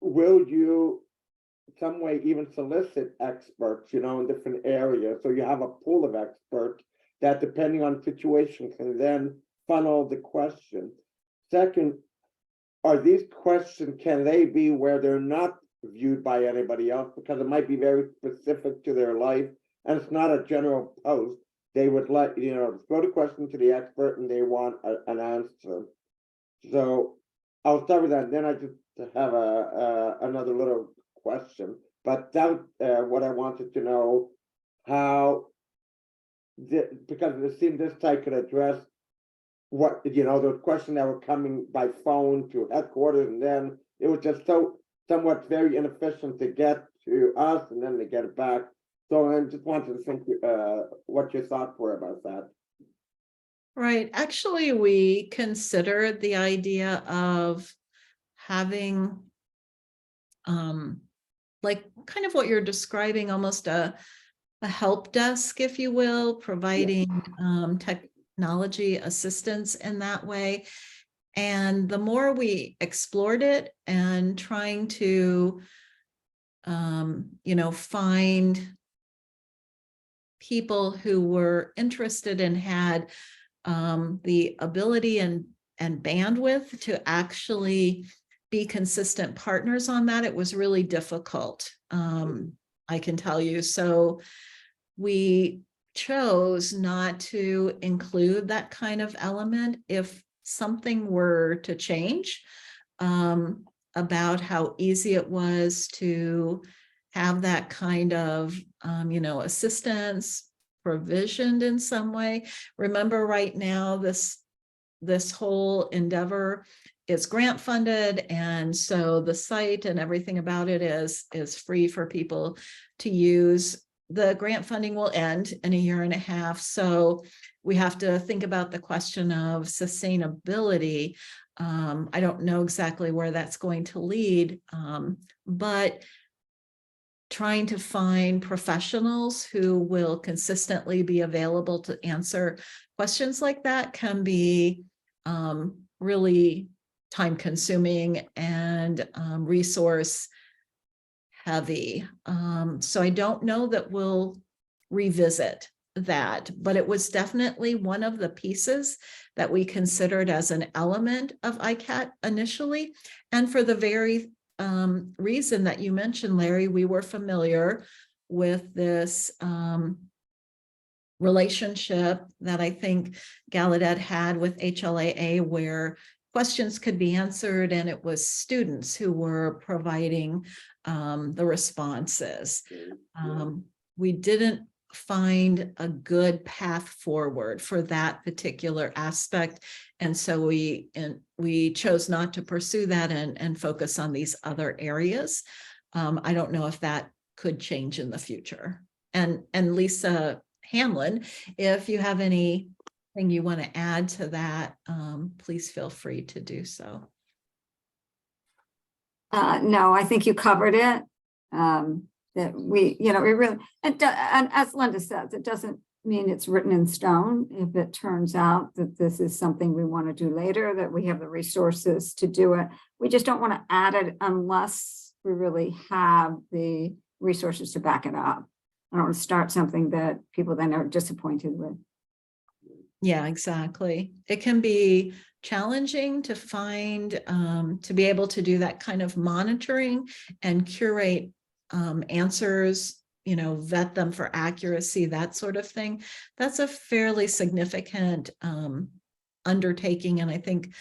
will you some way even solicit experts, you know, in different areas, so you have a pool of experts that depending on the situation can then funnel the question. Second, are these questions, can they be where they're not viewed by anybody else? Because it might be very specific to their life and it's not a general post. They would like, throw the question to the expert and they want an answer. So I'll start with that. And then I just have another little question, but that what I wanted to know, how, because it seemed this site could address what, those questions that were coming by phone to headquarters, and then it was just somewhat very inefficient to get to us and then to get it back. So I just wanted to think what your thoughts were about that. Right. Actually, we considered the idea of having like kind of what you're describing, almost a help desk, if you will, providing technology assistance in that way. And the more we explored it and trying to, find people who were interested and had the ability and bandwidth to actually be consistent partners on that, it was really difficult, I can tell you. So we chose not to include that kind of element. If something were to change, about how easy it was to have that kind of, assistance provisioned in some way. Remember, right now, this whole endeavor is grant funded, and so the site and everything about it is free for people to use. The grant funding will end in a year and a half, so we have to think about the question of sustainability. I don't know exactly where that's going to lead, but trying to find professionals who will consistently be available to answer questions like that can be really time consuming and resource heavy. So I don't know that we'll revisit that, but it was definitely one of the pieces that we considered as an element of ICAAT initially. And for the very reason that you mentioned, Larry, we were familiar with this relationship that I think Gallaudet had with HLAA, where questions could be answered and it was students who were providing the responses. We didn't find a good path forward for that particular aspect, and so we chose not to pursue that and focus on these other areas. I don't know if that could change in the future. And Lisa Hamlin, if you have anything you want to add to that, please feel free to do so. No, I think you covered it. That we really, and as Linda says, it doesn't mean it's written in stone. If it turns out that this is something we want to do later, that we have the resources to do it, we just don't want to add it unless we really have the resources to back it up. I don't want to start something that people then are disappointed with. Yeah, exactly. It can be challenging to find, to be able to do that kind of monitoring and curate answers, vet them for accuracy, that sort of thing. That's a fairly significant undertaking. And I think,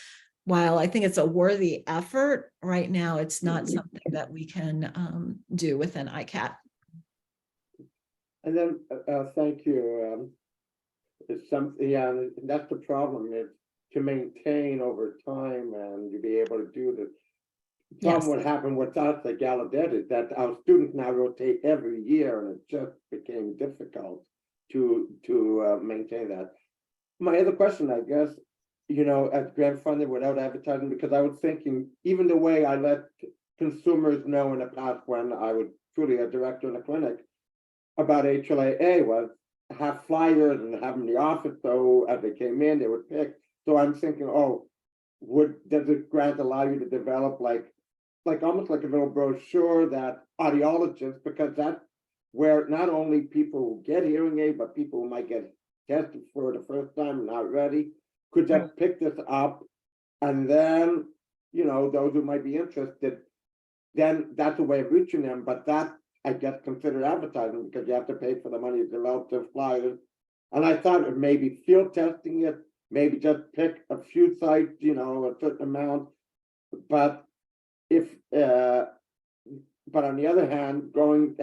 while I think it's a worthy effort, right now, it's not something that we can do within ICAAT. And then, thank you. It's something, that's the problem, is to maintain over time and to be able to do this. Yes. What happened with us at Gallaudet is that our students now rotate every year, and it just became difficult to maintain that. My other question, I guess, as grant funded without advertising, because I was thinking, even the way I let consumers know in the past when I was truly a director in a clinic about HLAA was have flyers and have them in the office, so as they came in, they would pick. So I'm thinking, does this grant allow you to develop like almost like a little brochure that audiologists, because that's where not only people who get hearing aid, but people who might get tested for the first time and not ready, could just pick this up and then you know, those who might be interested, then that's a way of reaching them, but that, I guess, considered advertising because you have to pay for the money to develop the flyers. And I thought of maybe field testing it, maybe just pick a few sites, you know, a certain amount. But if, but on the other hand,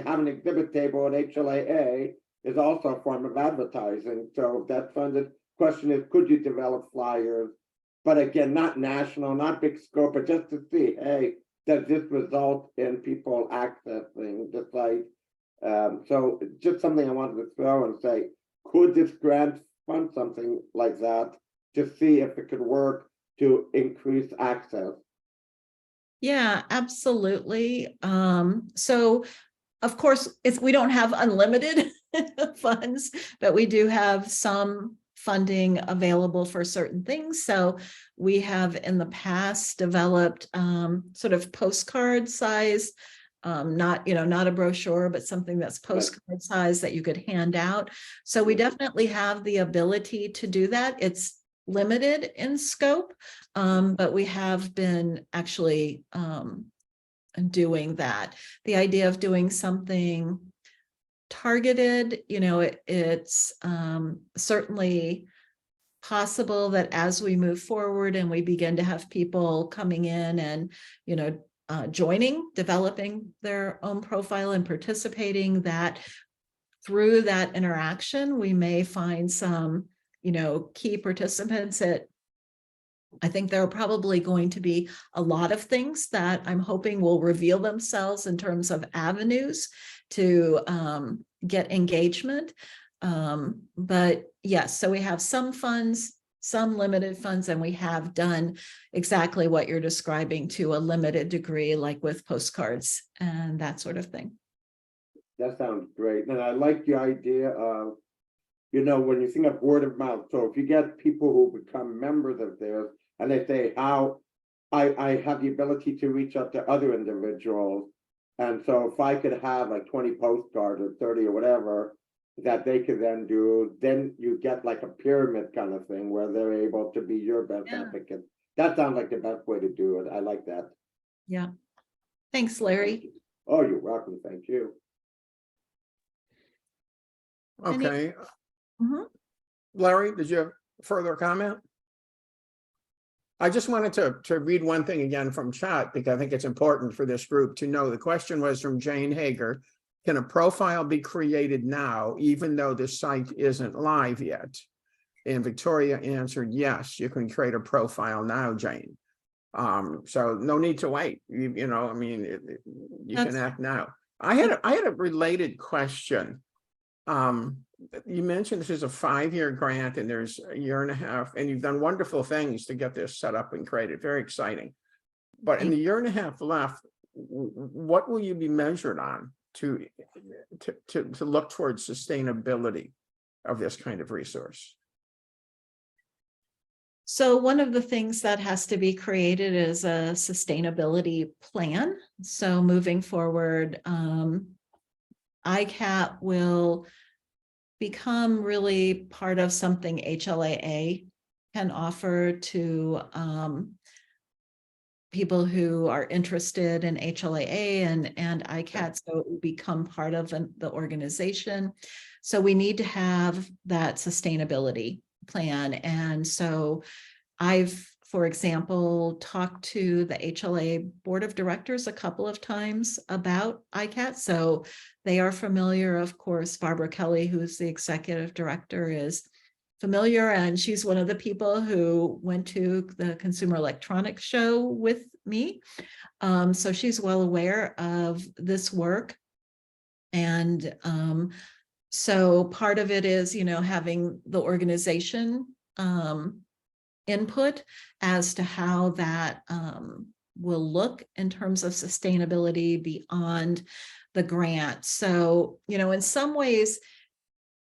have an exhibit table at HLAA is also a form of advertising. So that's fun. The question is, could you develop flyers? But again, not national, not big scope, but just to see, hey, does this result in people accessing the site? So just something I wanted to throw and say, could this grant fund something like that to see if it could work to increase access? Yeah, absolutely. So of course, we don't have unlimited funds, but we do have some funding available for certain things. So we have in the past developed sort of postcard size, not a brochure, but something that's postcard size that you could hand out. So we definitely have the ability to do that. It's limited in scope, but we have been actually doing that. The idea of doing something targeted, it's certainly possible that as we move forward and we begin to have people coming in and, developing their own profile and participating, that through that interaction, we may find some, key participants that I think there are probably going to be a lot of things that I'm hoping will reveal themselves in terms of avenues to get engagement. But yes, so we have some funds, some limited funds, and we have done exactly what you're describing to a limited degree, like with postcards and that sort of thing. That sounds great. And I like the idea of, when you think of word of mouth, so if you get people who become members of theirs and they say, how I have the ability to reach out to other individuals. And so if I could have like 20 postcards or 30 or whatever that they could then do, then you get like a pyramid kind of thing where they're able to be your best advocate. That sounds like the best way to do it. I like that. Yeah. Thanks, Larry. Oh, you're welcome. Thank you. Okay. Larry, did you have further comment? I just wanted to read one thing again from chat because I think it's important for this group to know. The question was from Jane Hager. Can a profile be created now, even though the site isn't live yet? And Victoria answered, yes, you can create a profile now, Jane. So no need to wait. You can act now. I had a related question. You mentioned this is a 5-year grant and there's a year and a half, and you've done wonderful things to get this set up and created. Very exciting. But in the year and a half left, what will you be measured on to look towards sustainability of this kind of resource? So one of the things that has to be created is a sustainability plan. So moving forward, ICAAT will become really part of something HLAA can offer to people who are interested in HLAA and ICAAT, so it will become part of the organization. So we need to have that sustainability plan. And so I've, for example, talked to the HLA board of directors a couple of times about ICAAT. So they are familiar, of course. Barbara Kelly, who's the executive director, is familiar, and she's one of the people who went to the Consumer Electronics Show with me. So she's well aware of this work. And so part of it is, having the organization input as to how that will look in terms of sustainability beyond the grant. So, in some ways,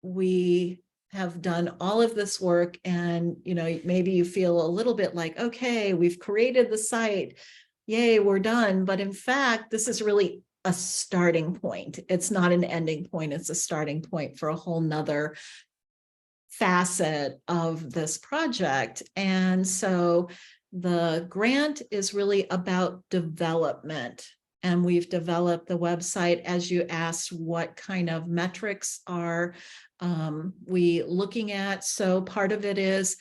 we have done all of this work and, maybe you feel a little bit like, okay, we've created the site, yay, we're done. But in fact, this is really a starting point. It's not an ending point. It's a starting point for a whole nother facet of this project. And so The grant is really about development. And we've developed the website, as you asked, what kind of metrics are we looking at? So part of it is,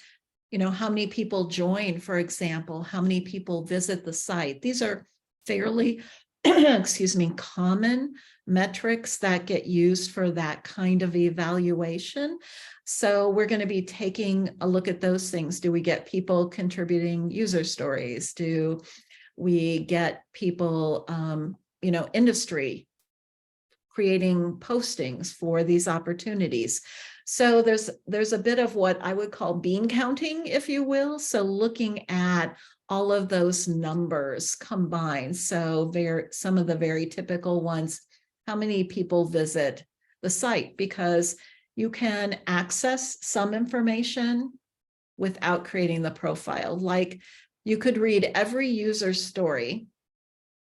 you know, how many people join, for example, how many people visit the site. These are fairly, excuse me, common metrics that get used for that kind of evaluation. So we're going to be taking a look at those things. Do we get people contributing user stories? Do we get people, you know, industry creating postings for these opportunities? So there's a bit of what I would call bean counting, if you will. So looking at all of those numbers combined. So some of the very typical ones, how many people visit the site? Because you can access some information without creating the profile. Like you could read every user's story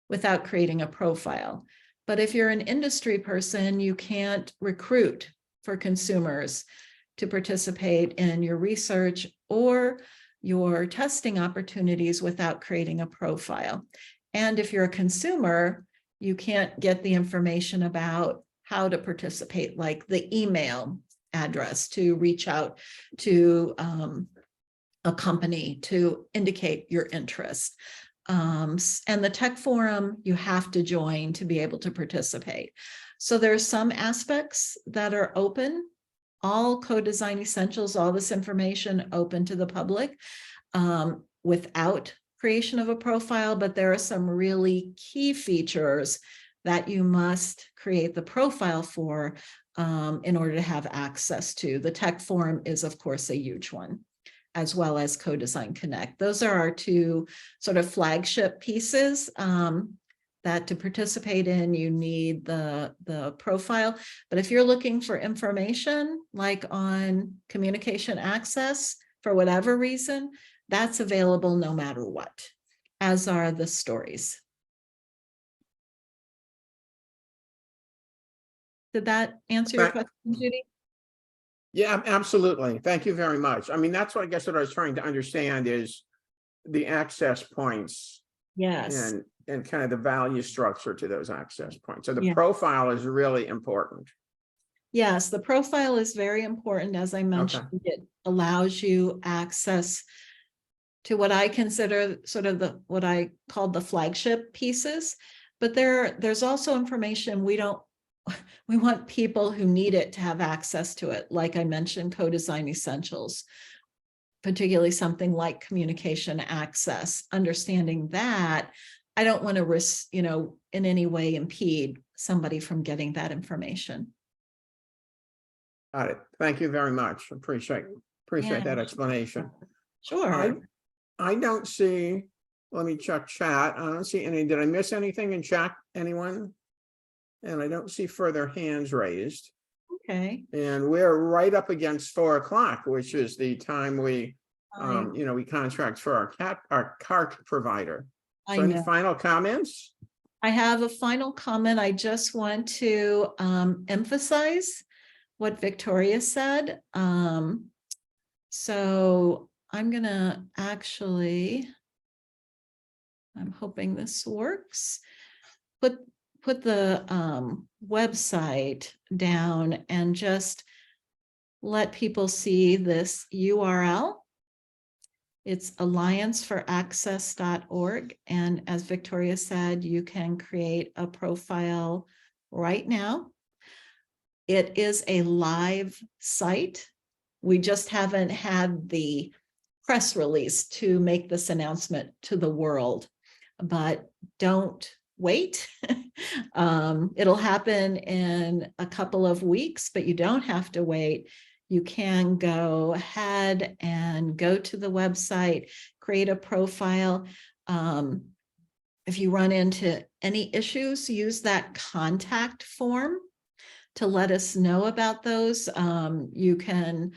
without creating a profile. But if you're an industry person, you can't recruit for consumers to participate in your research or your testing opportunities without creating a profile. And if you're a consumer, you can't get the information about how to participate, like the email address to reach out to a company to indicate your interest. And the tech forum, you have to join to be able to participate. So there are some aspects that are open, all co-design essentials, all this information open to the public without creation of a profile, but there are some really key features that you must create the profile for in order to have access to. The tech forum is, of course, a huge one, as well as Co-Design Connect. Those are our two sort of flagship pieces that to participate in, you need the profile. But if you're looking for information, like on communication access, for whatever reason, that's available no matter what, as are the stories. Did that answer your question, Judy? Yeah, absolutely. Thank you very much. I mean, that's what I guess what I was trying to understand is the access points. Yes. And kind of the value structure to those access points. So the Yeah. profile is really important. Yes, the profile is very important. As I mentioned, It allows you access to what I consider sort of what I call the flagship pieces. But there's also information we want people who need it to have access to it. Like I mentioned, co-design essentials, particularly something like communication access, understanding that I don't want to risk, you know, in any way impede somebody from getting that information. Got it. Thank you very much. Appreciate Yeah. that explanation. Sure. I don't see, let me check chat. I don't see any, did I miss anything in chat? Anyone? And I don't see further hands raised. Okay. And we're right up against 4 o'clock, which is the time we, you know, we contract for our cart provider. So any final comments? I have a final comment. I just want to emphasize what Victoria said. So I'm gonna actually, I'm hoping this works. Put the website down and just let people see this URL. It's allianceforaccess.org. And as Victoria said, you can create a profile right now. It is a live site. We just haven't had the press release to make this announcement to the world, but don't wait. It'll happen in a couple of weeks, but you don't have to wait. You can go ahead and go to the website, create a profile. If you run into any issues, use that contact form to let us know about those. You can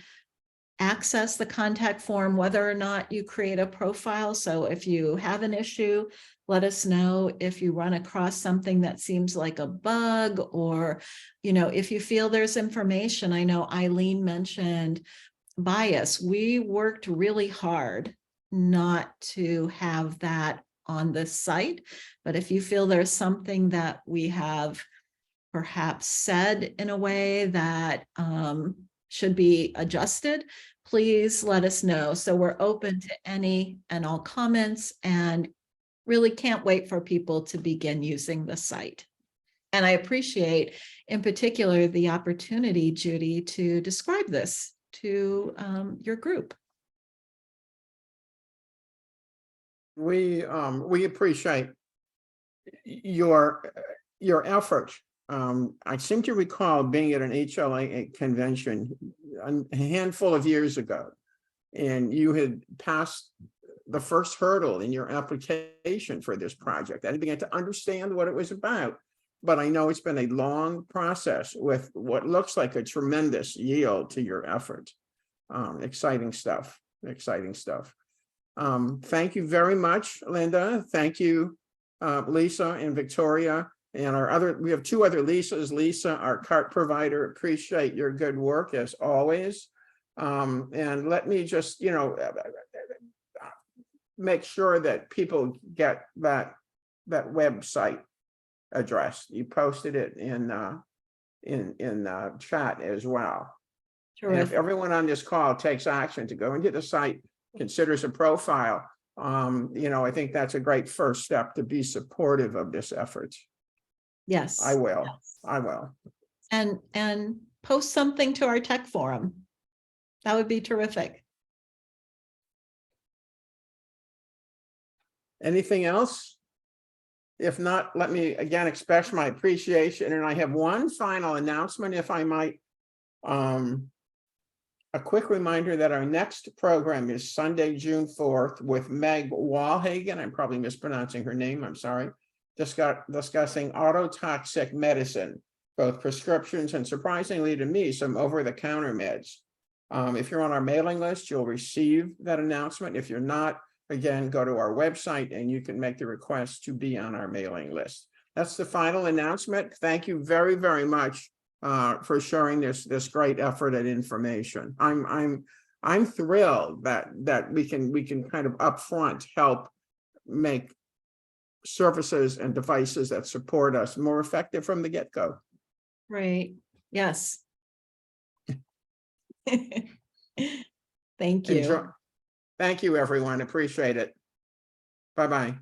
access the contact form whether or not you create a profile. So if you have an issue, let us know. If you run across something that seems like a bug, or, you know, if you feel there's information. I know Eileen mentioned bias. We worked really hard not to have that on this site. But if you feel there's something that we have perhaps said in a way that should be adjusted, please let us know. So we're open to any and all comments, and really can't wait for people to begin using the site. And I appreciate in particular the opportunity, Judy, to describe this to your group. We appreciate your effort. I seem to recall being at an HLAA convention a handful of years ago, and you had passed the first hurdle in your application for this project. I began to understand what it was about, but I know it's been a long process with what looks like a tremendous yield to your effort. Exciting stuff, exciting stuff. Thank you very much, Linda. Thank you, Lisa and Victoria. And we have two other Lisas. Lisa, our cart provider, appreciate your good work as always. And let me just, make sure that people get that website address. You posted it in chat as well. And if everyone on this call takes action to go into the site, considers a profile, I think that's a great first step to be supportive of this effort. Yes. I will. Yes. I will. And post something to our tech forum. That would be terrific. Anything else? If not, let me again express my appreciation. And I have one final announcement, if I might. A quick reminder that our next program is Sunday, June 4th with Meg Walhagen. I'm probably mispronouncing her name. I'm sorry. Discussing autotoxic medicine, both prescriptions and, surprisingly to me, some over-the-counter meds. If you're on our mailing list, you'll receive that announcement. If you're not, again, go to our website and you can make the request to be on our mailing list. That's the final announcement. Thank you very, very much for sharing this great effort and information. I'm thrilled that we can kind of upfront help make services and devices that support us more effective from the get-go. Right. Yes. Thank you. Thank you, everyone. Appreciate it. Bye-bye.